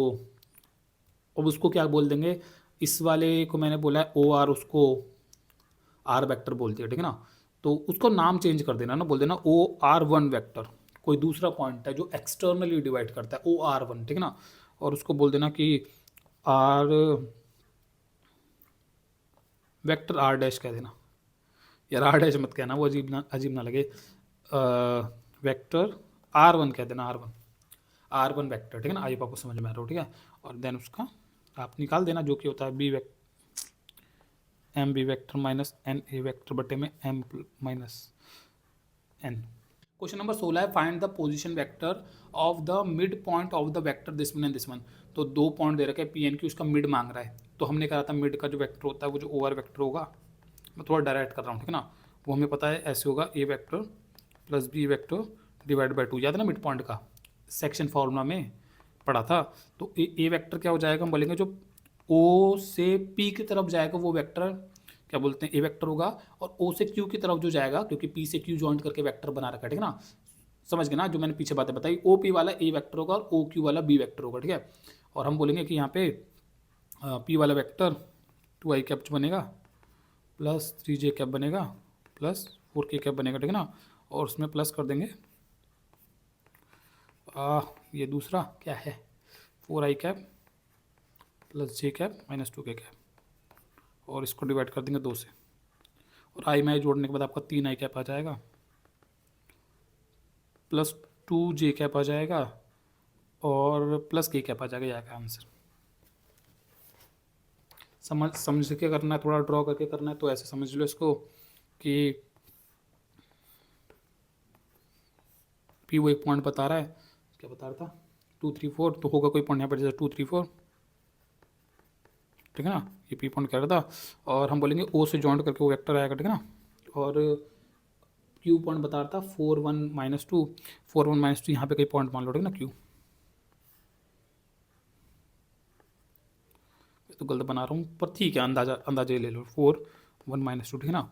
अब उसको क्या बोल देंगे, इस वाले को मैंने बोला है ओ आर, उसको आर वैक्टर बोलती है, ठीक है ना। तो उसको नाम चेंज कर देना ना, बोल देना OR1 वैक्टर। कोई दूसरा पॉइंट है जो एक्सटर्नली डिवाइड करता है OR1, ठीक है ना, और उसको बोल देना कि आर वेक्टर आर डैश कह देना। यार आर डैश मत कहना, वो अजीब ना लगे। वेक्टर R1 कह देना, R1 वेक्टर, ठीक है ना, आई आपको समझ में आ रहा हो, ठीक है। और देन उसका आप निकाल देना जो कि होता है b m b vector minus n a vector बटे में m minus n. Question number 16 है, find the position vector of the mid point of the vector this one and this one. तो 2 पॉइंट दे रखे हैं पी एन क्यू, उसका mid मांग रहा है। तो हमने कहा था मिड का जो वेक्टर होता है वो जो ओवर वेक्टर होगा, मैं थोड़ा डायरेक्ट कर रहा हूँ, ठीक है ना, वो हमें पता है ऐसे होगा A vector plus B vector divide by 2, याद है ना मिड पॉइंट का सेक्शन फॉर्मूला में पढ़ा था। तो ए वेक्टर क्या हो जाएगा, हम बोलेंगे जो ओ से पी की तरफ जाएगा वो वेक्टर क्या बोलते हैं ए वेक्टर होगा, और ओ से क्यू की तरफ जो जाएगा, क्योंकि पी से क्यू जॉइंट करके वेक्टर बना रखा है, ठीक है ना। समझ गए ना, जो मैंने पीछे बातें बताई, ओ पी वाला ए वेक्टर होगा और ओ क्यू वाला बी वेक्टर होगा, ठीक है। और हम बोलेंगे कि यहाँ पे पी वाला वेक्टर 2 आई कैप बनेगा प्लस 3j कैप बनेगा प्लस 4k कैप बनेगा, ठीक है ना, और उसमें प्लस कर देंगे ये दूसरा क्या है 4 आई cap plus j cap minus 2k cap, और इसको डिवाइड कर देंगे 2 से, और आई में जोड़ने के बाद आपका 3 आई कैप आ जाएगा प्लस 2j कैप आ जाएगा और प्लस k कैप आ जाएगा, यहाँ का आंसर। समझ के करना है, थोड़ा ड्रॉ करके करना है तो ऐसे समझ लो इसको कि P वो एक पॉइंट बता रहा है, क्या बता रहा था, 2 3 4, तो होगा कोई पॉइंट यहाँ पर जैसे 2 3 4, ठीक है ना, ये P पॉइंट कह रहा था। और हम बोलेंगे O से जॉइंट करके वो वेक्टर आएगा, ठीक है ना। और Q पॉइंट बता रहा था 4 1 -2, 4 1 -2 यहाँ पे कई पॉइंट मान लो, ठीक है ना। Q तो गलत बना रहा हूँ पर ठीक है, अंदाजा ले लो, 4 1 -2, ठीक है ना।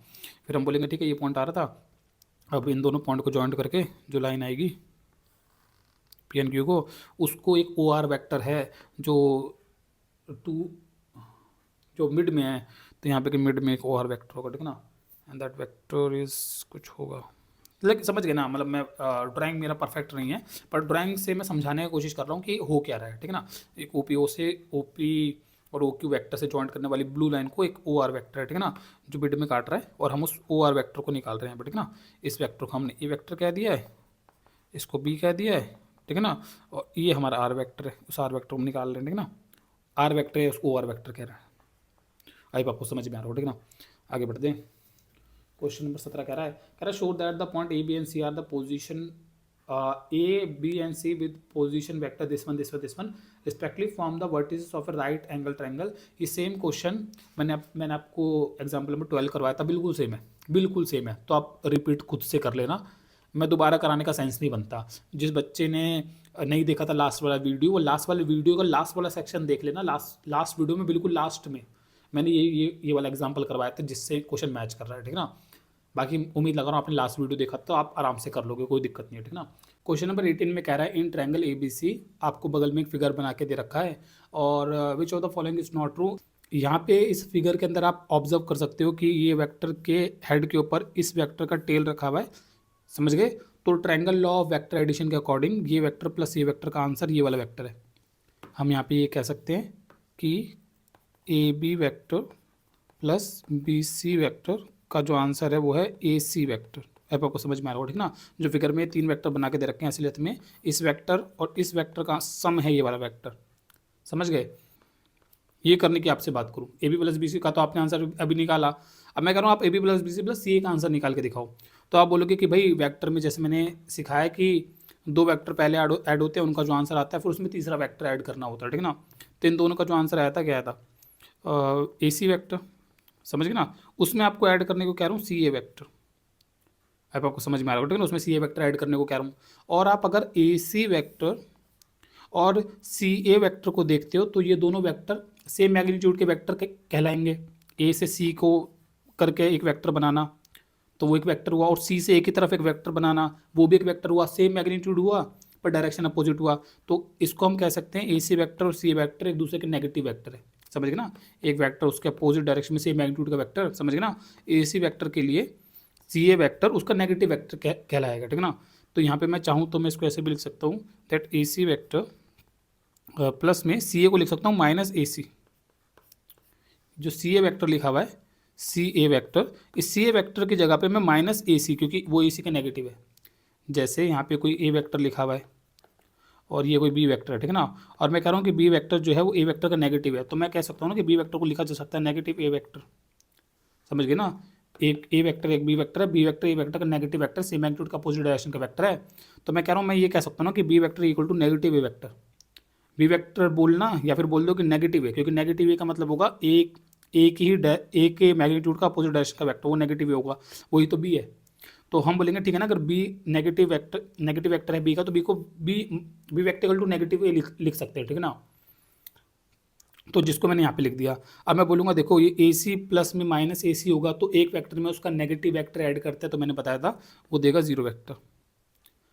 फिर हम बोलेंगे ठीक है ये पॉइंट आ रहा था, अब इन दोनों पॉइंट को जॉइंट करके जो लाइन आएगी पी एन क्यू को, उसको एक ओ आर वैक्टर है जो जो मिड में है, तो यहाँ पे कि मिड में एक ओ आर वैक्टर होगा, ठीक है ना। एंड दैट वैक्टर इज कुछ होगा, लेकिन समझ गए ना, मतलब मैं ड्राइंग मेरा परफेक्ट नहीं है पर ड्राइंग से मैं समझाने की कोशिश कर रहा हूँ कि हो क्या रहा है, ठीक है ना। एक ओ पी ओ से ओ पी और ओ क्यू वैक्टर से जॉइंट करने वाली ब्लू लाइन को एक ओ आर वैक्टर है, ठीक है ना, जो मिड में काट रहा है, और हम उस ओ आर वैक्टर को निकाल रहे हैं, ठीक है ना। इस वैक्टर को हमने ए वैक्टर कह दिया है, इसको बी कह दिया है, ठीक है ना, और ये हमारा आर वैक्टर है, उस आर वैक्टर को निकाल रहे हैं, ठीक है ना। आर वैक्टर है, उसको ओ आर वैक्टर कह रहे हैं। आई आपको समझ में आ रहा हो, ठीक है ना। आगे बढ़ते हैं। क्वेश्चन नंबर 17 कह रहा है show that the point A B and C are the position A B and C with position vector this one respectively form the vertices of a right angle triangle. ये same question मैंने आपको example number 12 करवाया था, बिल्कुल same है, तो आप repeat खुद से कर लेना, मैं दोबारा कराने का सेंस नहीं बनता। जिस बच्चे ने नहीं देखा था लास्ट वाला वीडियो, वो लास्ट वाले वीडियो का लास्ट वाला सेक्शन देख लेना। लास्ट वीडियो में बिल्कुल लास्ट में मैंने ये वाला एग्जाम्पल करवाया था जिससे क्वेश्चन मैच कर रहा है, ठीक है ना। बाकी उम्मीद लगा रहा हूँ आपने लास्ट वीडियो देखा तो आप आराम से कर लोगे, कोई दिक्कत नहीं है, ठीक है ना। क्वेश्चन नंबर 18 में कह रहा है इन ट्रायंगल ABC, आपको बगल में एक फिगर बना के दे रखा है, और विच of the following is not true. यहाँ पे इस फिगर के अंदर आप ऑब्जर्व कर सकते हो कि ये वेक्टर के हेड के ऊपर इस वेक्टर का टेल रखा हुआ है, समझ गए। तो triangle law of vector addition के अकॉर्डिंग ये वेक्टर प्लस ये वेक्टर का आंसर ये वाला वेक्टर है। हम यहाँ पे ये कह सकते हैं कि AB vector plus BC vector का जो आंसर है वो है AC वेक्टर। अब आपको समझ में आ रहा होगा, ठीक ना। जो फिगर में 3 वेक्टर बना के दे रखे हैं असलियत में इस वेक्टर और इस वेक्टर का सम है ये वाला वेक्टर, समझ गए। ये करने की आपसे बात करूँ, AB प्लस BC का तो आपने आंसर अभी निकाला, अब मैं कह रहा हूँ आप AB plus BC plus CA का आंसर निकाल के दिखाओ। तो आप बोलोगे कि भाई वेक्टर में जैसे मैंने सिखाया कि 2 वेक्टर पहले ऐड होते हैं, उनका जो आंसर आता है फिर उसमें तीसरा वेक्टर ऐड करना होता है, ठीक है ना। तो इन दोनों का जो आंसर आया था क्या आया था, AC वेक्टर, समझ गए ना। उसमें आपको ऐड करने को कह रहा हूँ CA वेक्टर, अब आपको समझ में आ रहा है, ठीक है ना। उसमें CA वेक्टर ऐड करने को कह रहा हूँ, और आप अगर AC वेक्टर और CA वेक्टर को देखते हो तो ये दोनों वेक्टर सेम मैग्नीट्यूड के वेक्टर कहलाएंगे। A से C को करके एक वेक्टर बनाना तो वो एक वेक्टर हुआ, और C से A की तरफ एक वेक्टर बनाना वो भी एक वेक्टर हुआ, सेम मैग्नीट्यूड हुआ पर डायरेक्शन अपोजिट हुआ। तो इसको हम कह सकते हैं AC वेक्टर और CA वेक्टर एक दूसरे के नेगेटिव वेक्टर है, समझ गए ना। एक वेक्टर उसके अपोजिट डायरेक्शन में सेम मैग्नीट्यूड का वेक्टर, समझ गए ना। AC वेक्टर के लिए CA वेक्टर उसका नेगेटिव वेक्टर कहलाएगा, ठीक है ना। तो यहाँ पे मैं चाहूँ तो मैं इसको ऐसे भी लिख सकता हूँ दैट AC वेक्टर प्लस में CA को लिख सकता हूँ माइनस AC। जो CA वेक्टर लिखा हुआ है CA वेक्टर, इस CA वेक्टर की जगह पे मैं माइनस AC, क्योंकि वो AC का नेगेटिव है। जैसे यहाँ पे कोई A वेक्टर लिखा हुआ है और ये कोई B वेक्टर है, ठीक है ना, और मैं कह रहा हूँ कि B वेक्टर जो है वो A वेक्टर का नेगेटिव है, तो मैं कह सकता हूँ ना कि B वेक्टर को लिखा जा सकता है नेगेटिव A वेक्टर, समझ गए ना। एक A वेक्टर एक B वेक्टर है, B वेक्टर A वेक्टर का नेगेटिव वेक्टर सेम मैग्नीट्यूड का अपोजिट डायरेक्शन का वेक्टर है। तो मैं कह रहा हूँ मैं ये कह सकता हूँ ना कि B vector equal to negative A vector. B vector बोलना या फिर बोल दो कि नेगेटिव है, क्योंकि नेगेटिव ए का मतलब होगा एक के मैग्नीट्यूड का अपोजिट डायरेक्शन का वेक्टर, वो नेगेटिव ए होगा, वही तो B है। तो हम बोलेंगे ठीक है ना, अगर B नेगेटिव वेक्टर है B का, तो B को B vector equal to negative A लिख सकते हैं, ठीक है ना। तो जिसको मैंने यहाँ पे लिख दिया। अब मैं बोलूँगा देखो ये AC प्लस में माइनस AC होगा, तो एक वेक्टर में उसका नेगेटिव वेक्टर ऐड करते हैं, तो मैंने बताया था वो देगा 0 वेक्टर।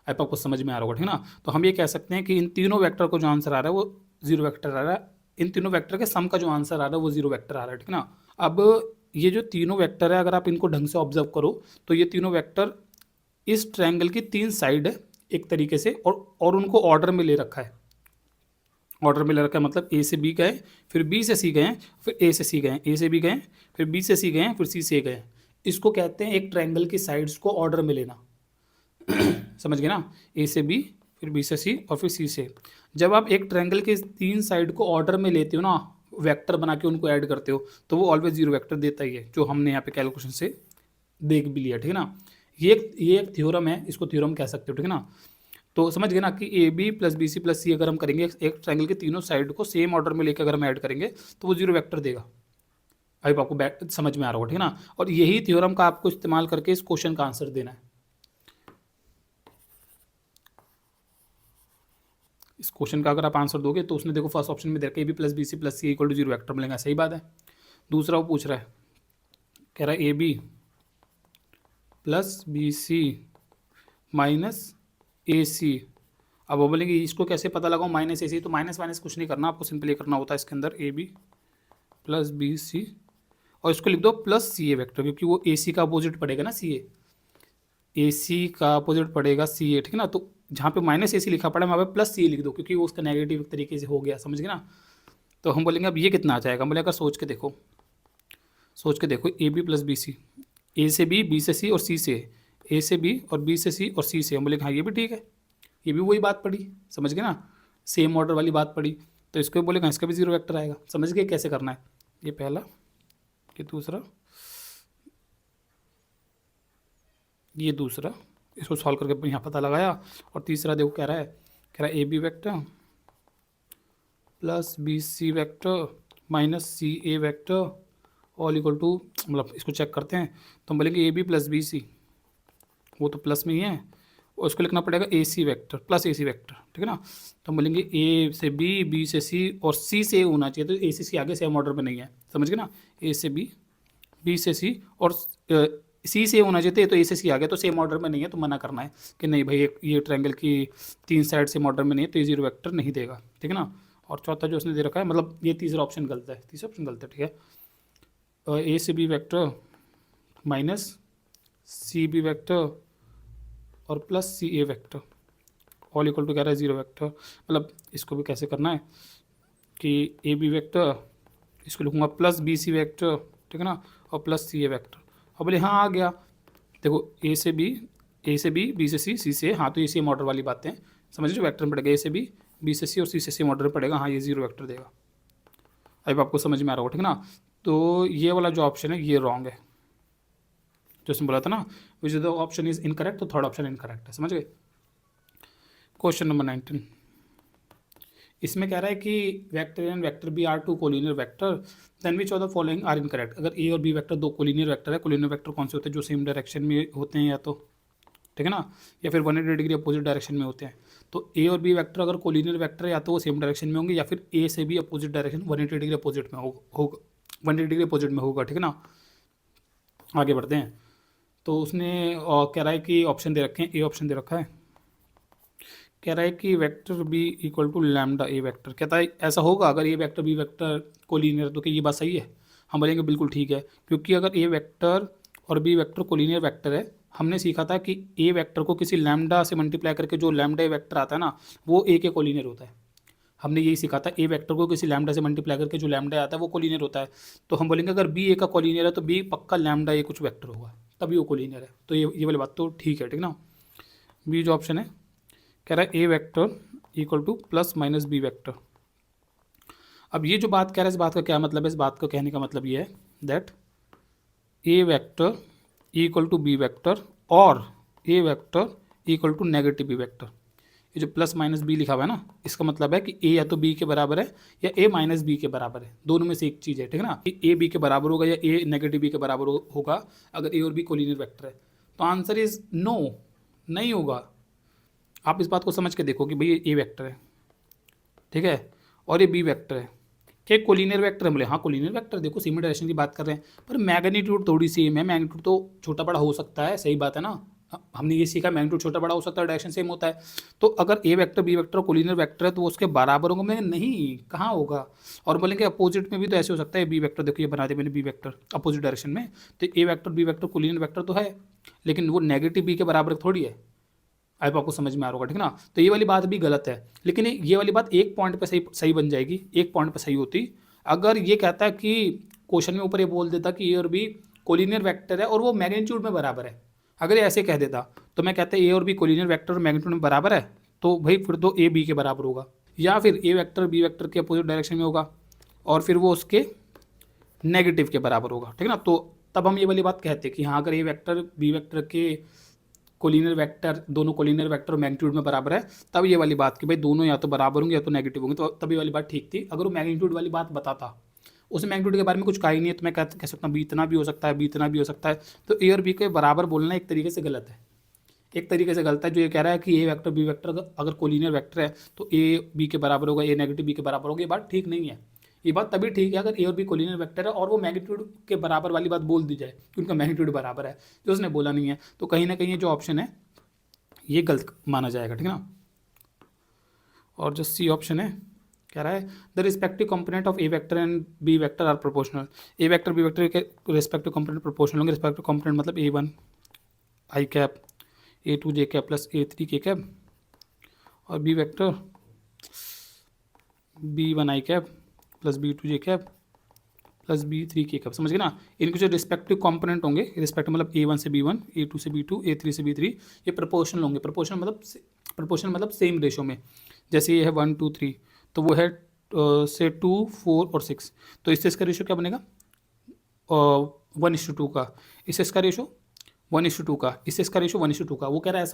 अब आपको समझ में आ रहा होगा, ठीक है ना। तो हम ये कह सकते हैं कि इन तीनों वेक्टर को जो आंसर आ रहा है वो 0 वेक्टर आ रहा है, इन तीनों वेक्टर के सम का जो आंसर आ रहा है वो 0 वेक्टर आ रहा है, ठीक है ना। अब ये जो तीनों वेक्टर है अगर आप इनको ढंग से ऑब्जर्व करो तो ये तीनों वेक्टर इस ट्रायंगल की 3 साइड है एक तरीके से, और उनको ऑर्डर में ले रखा है। ऑर्डर में ले रखा है मतलब A से B गए, फिर B से C गए, फिर A से C गए, A से B गए, फिर B से C गए, फिर C से A गए। इसको कहते हैं एक ट्रायंगल की साइड्स को ऑर्डर में लेना। समझ गए ना, ए से बी, फिर बी से सी और फिर सी से। जब आप एक ट्रायंगल के 3 साइड को ऑर्डर में लेते हो ना, वेक्टर बना के उनको ऐड करते हो, तो वो ऑलवेज 0 वेक्टर देता ही है, जो हमने यहाँ पे कैलकुलेशन से देख भी लिया, ठीक है ना। ये एक थ्योरम है, इसको थ्योरम कह सकते हो, ठीक है ना। तो समझ गए ना कि A B plus B C plus C अगर हम करेंगे, एक ट्रायंगल के तीनों साइड को सेम ऑर्डर में लेकर अगर हम ऐड करेंगे तो वो 0 वेक्टर देगा। अब आपको समझ में आ रहा होगा, ठीक है ना। और यही थ्योरम का आपको इस्तेमाल करके इस क्वेश्चन का आंसर देना है। इस क्वेश्चन का अगर आप आंसर दोगे तो उसने देखो फर्स्ट ऑप्शन में देखा A B plus B C plus C equal to 0 vector मिलेगा, सही बात है। दूसरा वो पूछ रहा है, कह रहा है A B plus B C minus A C. अब वो बोलेंगे इसको कैसे पता लगाऊं माइनस ए सी, तो माइनस माइनस कुछ नहीं करना, आपको सिंपली करना होता है इसके अंदर A B plus B C और इसको लिख दो प्लस सी ए वैक्टर, क्योंकि वो ए सी का अपोजिट पड़ेगा ना, ए सी का अपोजिट पड़ेगा सी ए, ठीक है ना। तो जहाँ पे माइनस ए सी लिखा पड़ा है वहाँ पे प्लस सी ए लिख दो, क्योंकि वो उसका नेगेटिव तरीके से हो गया, समझ गए ना। तो हम बोलेंगे अब ये कितना आ जाएगा, हम बोलेंगे सोच के देखो A B plus B C, A से बी से सी और सी से ए से बी और बी से सी और सी से। हम बोलेंगे हाँ ये भी ठीक है, ये भी वही बात पड़ी, समझ गए ना, सेम ऑर्डर वाली बात पड़ी। तो इसको बोलेगा इसका भी 0 वेक्टर आएगा, समझ गए कैसे करना है। ये पहला, ये दूसरा, ये दूसरा, इसको सॉल्व करके यहाँ पता लगाया। और तीसरा देखो कह रहा है A B vector plus B C vector minus C A vector all equal to, मतलब इसको चेक करते हैं तो हम बोलेंगे A B plus B C, वो तो प्लस में ही है, और उसको लिखना पड़ेगा ए सी वैक्टर प्लस ए सी वैक्टर, ठीक है ना। तो हम बोलेंगे ए से बी, बी से सी और सी से ए होना चाहिए, तो ए से सी आगे सेम ऑर्डर में नहीं है, समझ गए ना। ए से बी, बी से सी और सी से होना चाहिए, तो ए से सी आ गया, तो सेम ऑर्डर में नहीं है, तो मना करना है कि नहीं भाई ये ट्रायंगल की 3 साइड सेम ऑर्डर में नहीं है, तो ये 0 वेक्टर नहीं देगा, ठीक है ना। और चौथा जो उसने दे रखा है, मतलब ये तीसरा ऑप्शन गलत है, तीसरा ऑप्शन गलत है, ठीक है। ए से B vector minus C B vector और plus C A vector all equal to कह रहा है 0 वेक्टर। मतलब इसको भी कैसे करना है कि ए बी वेक्टर, इसको लिखूँगा प्लस बी सी वेक्टर, ठीक है ना, और प्लस सी ए वेक्टर। अब बोले हाँ आ गया, देखो ए से बी, बी से सी से, हाँ तो ये सेम ऑर्डर वाली बातें समझ लो, वेक्टर में पड़ेगा ए से बी से सी और सी से सेम ऑर्डर में पड़ेगा, हाँ ये 0 वेक्टर देगा। अब आपको समझ में आ रहा होगा, ठीक है ना। तो ये वाला जो ऑप्शन है ये रॉन्ग है, जो उसने बोला था ना which the option is incorrect, तो थर्ड ऑप्शन इनकरेक्ट है, समझ गए। क्वेश्चन नंबर 19, इसमें कह रहा है कि vector and vector B are two collinear vector, then which of the following are incorrect. अगर ए और बी वेक्टर दो कोलिनियर वेक्टर है, कोलिनियर वेक्टर कौन से होते हैं, जो सेम डायरेक्शन में होते हैं या तो, ठीक है ना, या फिर 180 डिग्री अपोजिट डायरेक्शन में होते हैं। तो ए और बी वेक्टर अगर कोलिनियर वेक्टर है, या तो वो सेम डायरेक्शन में होंगे, या फिर ए से B opposite direction 180 degree opposite में होगा, 180 डिग्री अपोजिट में होगा, ठीक है ना। आगे बढ़ते हैं, तो उसने कह रहा है कि ऑप्शन दे रखे हैं, ए ऑप्शन दे रखा है, कह रहा है कि vector B equal to lambda A vector. कहता है ऐसा होगा अगर A vector B vector collinear, तो क्या ये बात सही है। हम बोलेंगे बिल्कुल ठीक है, क्योंकि अगर ए वेक्टर और बी वेक्टर कोलिनियर वेक्टर है, हमने सीखा था कि ए वेक्टर को किसी लैम्डा से मल्टीप्लाई करके जो लैम्डा ए वेक्टर आता है ना, वो ए के कोलिनियर होता है। हमने यही सीखा था, ए वेक्टर को किसी लैम्डा से मल्टीप्लाई करके जो लैम्डा आता है वो कोलिनियर होता है। तो हम बोलेंगे अगर बी ए का कोलिनियर है तो बी पक्का लैम्डा ए कुछ वेक्टर होगा, तभी वो कोलिनियर है। तो ये वाली बात तो ठीक है, ठीक ना। बी जो ऑप्शन है कह रहा है A vector equal to plus minus B vector. अब ये जो बात कह रहा है, इस बात का क्या मतलब है, इस बात को कहने का मतलब ये है that A vector equal to B vector और A vector equal to negative B vector. ये जो प्लस माइनस बी लिखा हुआ है ना, इसका मतलब है कि ए या तो बी के बराबर है या ए माइनस बी के बराबर है, दोनों में से एक चीज़ है, ठीक है ना। ए बी के बराबर होगा या ए नेगेटिव बी के बराबर होगा अगर ए और बी कोलिनियर वेक्टर है। तो आंसर इज नो, नहीं होगा। आप इस बात को समझ के देखो कि भाई ए वेक्टर है, ठीक है, और ये बी वेक्टर है, क्या कोलिनियर वेक्टर है। बोले हाँ कोलिनियर वेक्टर, देखो सेम डायरेक्शन की बात कर रहे हैं, पर मैग्नीट्यूड थोड़ी सेम है, मैग्नीट्यूड तो छोटा बड़ा हो सकता है, सही बात है ना। हमने ये सीखा मैग्नीट्यूड छोटा बड़ा हो सकता है, डायरेक्शन सेम होता है। तो अगर A vector B vector collinear vector है तो उसके बराबर होगा, मैं नहीं, कहाँ होगा। और बोलेंगे अपोजिट में भी तो ऐसे हो सकता है, बी वेक्टर देखो ये बना दे मैंने बी वेक्टर अपोजिट डायरेक्शन में, तो A vector B vector collinear vector तो है, लेकिन वो नेगेटिव बी के बराबर थोड़ी है। अब आपको समझ में आ रहा होगा, ठीक ना। तो ये वाली बात भी गलत है, लेकिन ये वाली बात एक पॉइंट पे सही बन जाएगी, एक पॉइंट पे सही होती अगर ये कहता है कि क्वेश्चन में ऊपर ये बोल देता कि ए और बी कोलिनियर वेक्टर है और वो मैग्नीट्यूड में बराबर है। अगर ये ऐसे कह देता तो मैं कहता ए और बी कोलिनियर वेक्टर और मैग्नीट्यूड में बराबर है, तो भाई फिर तो ए बी के बराबर होगा, या फिर ए वेक्टर बी वेक्टर के अपोजिट डायरेक्शन में होगा और फिर वो उसके नेगेटिव के बराबर होगा, ठीक है ना। तो तब हम ये वाली बात कहते हैं कि हाँ अगर ए वेक्टर बी वेक्टर के कोलिनियर वेक्टर, दोनों कोलिनियर वेक्टर मैग्नीट्यूड में बराबर है, तब ये वाली बात कि भाई दोनों या तो बराबर होंगे या तो नेगेटिव होंगे, तो तब ये वाली बात ठीक थी। अगर वो मैग्नीट्यूड वाली बात बताता, उस मैग्नीट्यूड के बारे में कुछ कहा ही नहीं है, तो मैं कह सकता हूँ बी इतना भी हो सकता है, बी इतना भी हो सकता है। तो ए और बी के बराबर बोलना एक तरीके से गलत है, एक तरीके से गलत है। जो ये कह रहा है कि ए वेक्टर बी वेक्टर अगर कोलिनियर वेक्टर है तो ए बी के बराबर होगा, ए नेगेटिव बी के बराबर होगा, ये बात ठीक नहीं है। ये बात तभी ठीक है अगर ए और बी कोलिनियर वेक्टर है और वो मैग्नीट्यूड के बराबर वाली बात बोल दी जाए कि उनका मैग्नीट्यूड बराबर है, जो उसने बोला नहीं है। तो कहीं ना कहीं जो ऑप्शन है ये गलत माना जाएगा, ठीक है ना। और जो सी ऑप्शन है कह रहा है the respective component of A vector and B vector are proportional. A vector B vector के रिस्पेक्टिव कंपोनेंट प्रोपोर्शनल होंगे। रिस्पेक्टिव कंपोनेंट मतलब A one i cap A two j cap plus A three k cap, और B vector B one i cap plus B two j cap plus B three k cap. समझ गए ना। इनके जो respective component होंगे, respective मतलब A one से B one, A to से बी टू, ए थ्री से बी थ्री, ये प्रोपोर्शनल होंगे। प्रोपोर्शनल मतलब सेम रेशो में। जैसे ये है 1 2 3, तो वो है से 2 4 और 6, तो इससे इसका रेशो क्या बनेगा 1:2 का, इससे इसका रेशो 1:2 का, इससे इसका रेशो 1:2 का। वो कह रहा है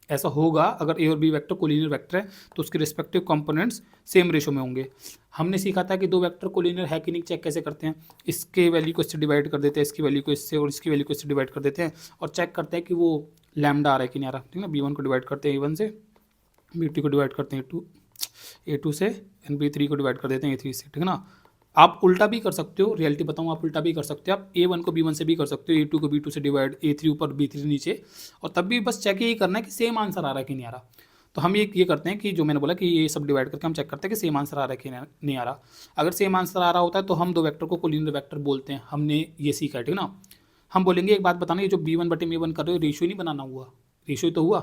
ऐसा होगा अगर ए और बी वेक्टर कोलिनियर वेक्टर है तो उसके रिस्पेक्टिव कंपोनेंट्स सेम रेशो में होंगे। हमने सीखा था कि दो वेक्टर कोलिनियर है कि नहीं चेक कैसे करते हैं, इसके वैल्यू को इससे डिवाइड कर देते हैं, इसकी वैल्यू को इससे और इसकी वैल्यू को इससे डिवाइड कर देते हैं और चेक करते हैं कि वो लैम्डा आ रहा है कि नहीं आ रहा, ठीक है ना। बी1 को डिवाइड करते हैं ए1 से, बी2 को डिवाइड करते हैं ए2 से, एंड बी3 को डिवाइड कर देते हैं ए3 से, ठीक है ना। आप उल्टा भी कर सकते हो, रियलिटी बताऊँ, आप उल्टा भी कर सकते हो। आप ए1 को बी1 से भी कर सकते हो, ए2 को बी2 से डिवाइड, ए3 ऊपर बी3 नीचे, और तब भी बस चेक यही करना है कि सेम आंसर आ रहा है कि नहीं आ रहा। तो हम ये करते हैं कि जो मैंने बोला कि ये सब डिवाइड करके हम चेक करते हैं कि सेम आंसर आ रहा है कि नहीं आ रहा। अगर सेम आंसर आ रहा होता है तो हम दो वेक्टर को कोलिनियर वेक्टर बोलते हैं। हमने ये सीखा है, ठीक है ना। हम बोलेंगे एक बात बताना, ये जो बी1 बटे बी1 कर रहे हो रेशियो नहीं बनाना हुआ, रेशियो तो हुआ,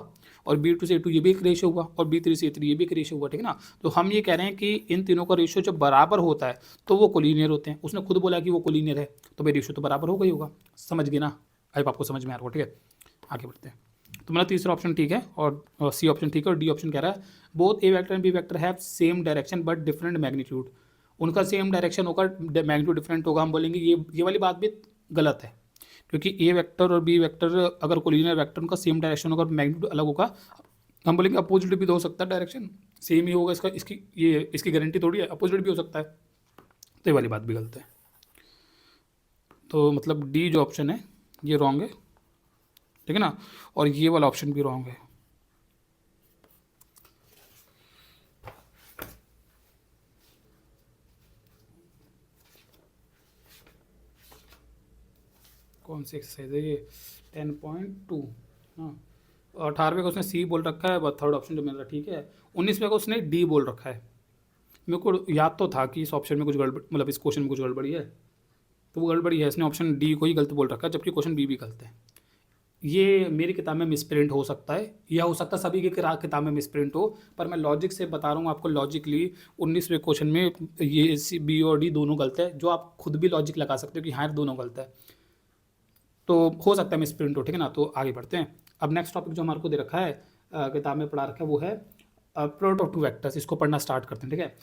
और बी2 से ए2 ये भी एक रेशियो हुआ, और बी3 से ए3 ये भी एक रेशियो हुआ, ठीक है ना। तो हम ये कह रहे हैं कि इन तीनों का रेशियो जब बराबर होता है तो वो कोलिनियर होते हैं। उसने खुद बोला कि वो कोलिनियर है, तो भाई रेशियो तो बराबर होगा ही होगा। समझ गए ना, आई आपको समझ में आ रहा होगा, ठीक है। आगे बढ़ते हैं। तो मेरा तीसरा ऑप्शन ठीक है और सी ऑप्शन ठीक है, और डी ऑप्शन कह रहा है both A vector and B vector have same direction but different magnitude. उनका सेम डायरेक्शन होगा, मैग्नीट्यूड डिफरेंट होगा। हम बोलेंगे ये वाली बात भी गलत है, क्योंकि ए वेक्टर और बी वेक्टर अगर कोलिनियर वेक्टर उनका सेम डायरेक्शन होगा और मैग्नीट्यूड अलग होगा, हम बोलेंगे अपोजिट भी तो हो सकता है, डायरेक्शन सेम ही होगा, इसकी गारंटी थोड़ी है, अपोजिट भी हो सकता है। तो ये वाली बात भी गलत है। तो मतलब डी जो ऑप्शन है ये रॉन्ग है, ठीक है ना, और ये वाला ऑप्शन भी रॉन्ग है। कौन सी एक्सरसाइज है ये 10.2। हाँ, 18वें का उसने सी बोल रखा है, थर्ड ऑप्शन जो मेरा ठीक है। 19वें का उसने डी बोल रखा है। मेरे को याद तो था कि इस ऑप्शन में कुछ गड़बड़, मतलब इस क्वेश्चन में कुछ गड़बड़ी है, तो वो गड़बड़ी है, इसने ऑप्शन डी को ही गलत बोल रखा है, जबकि क्वेश्चन बी भी गलत है। ये मेरी किताब में मिसप्रिंट हो सकता है, या हो सकता है सभी की किताब में मिसप्रिंट हो, पर मैं लॉजिक से बता रहा हूँ आपको। लॉजिकली 19वें क्वेश्चन में ये बी और डी दोनों गलत है, जो आप खुद भी लॉजिक लगा सकते हो कि हाँ दोनों गलत है। तो हो सकता है मिसप्रिंट हो, ठीक है ना। तो आगे बढ़ते हैं। अब नेक्स्ट टॉपिक जो हमारे को दे रखा है, किताब में पढ़ा रखा है, वो है प्रोडक्ट ऑफ टू वेक्टर्स। इसको पढ़ना स्टार्ट करते हैं, ठीक है।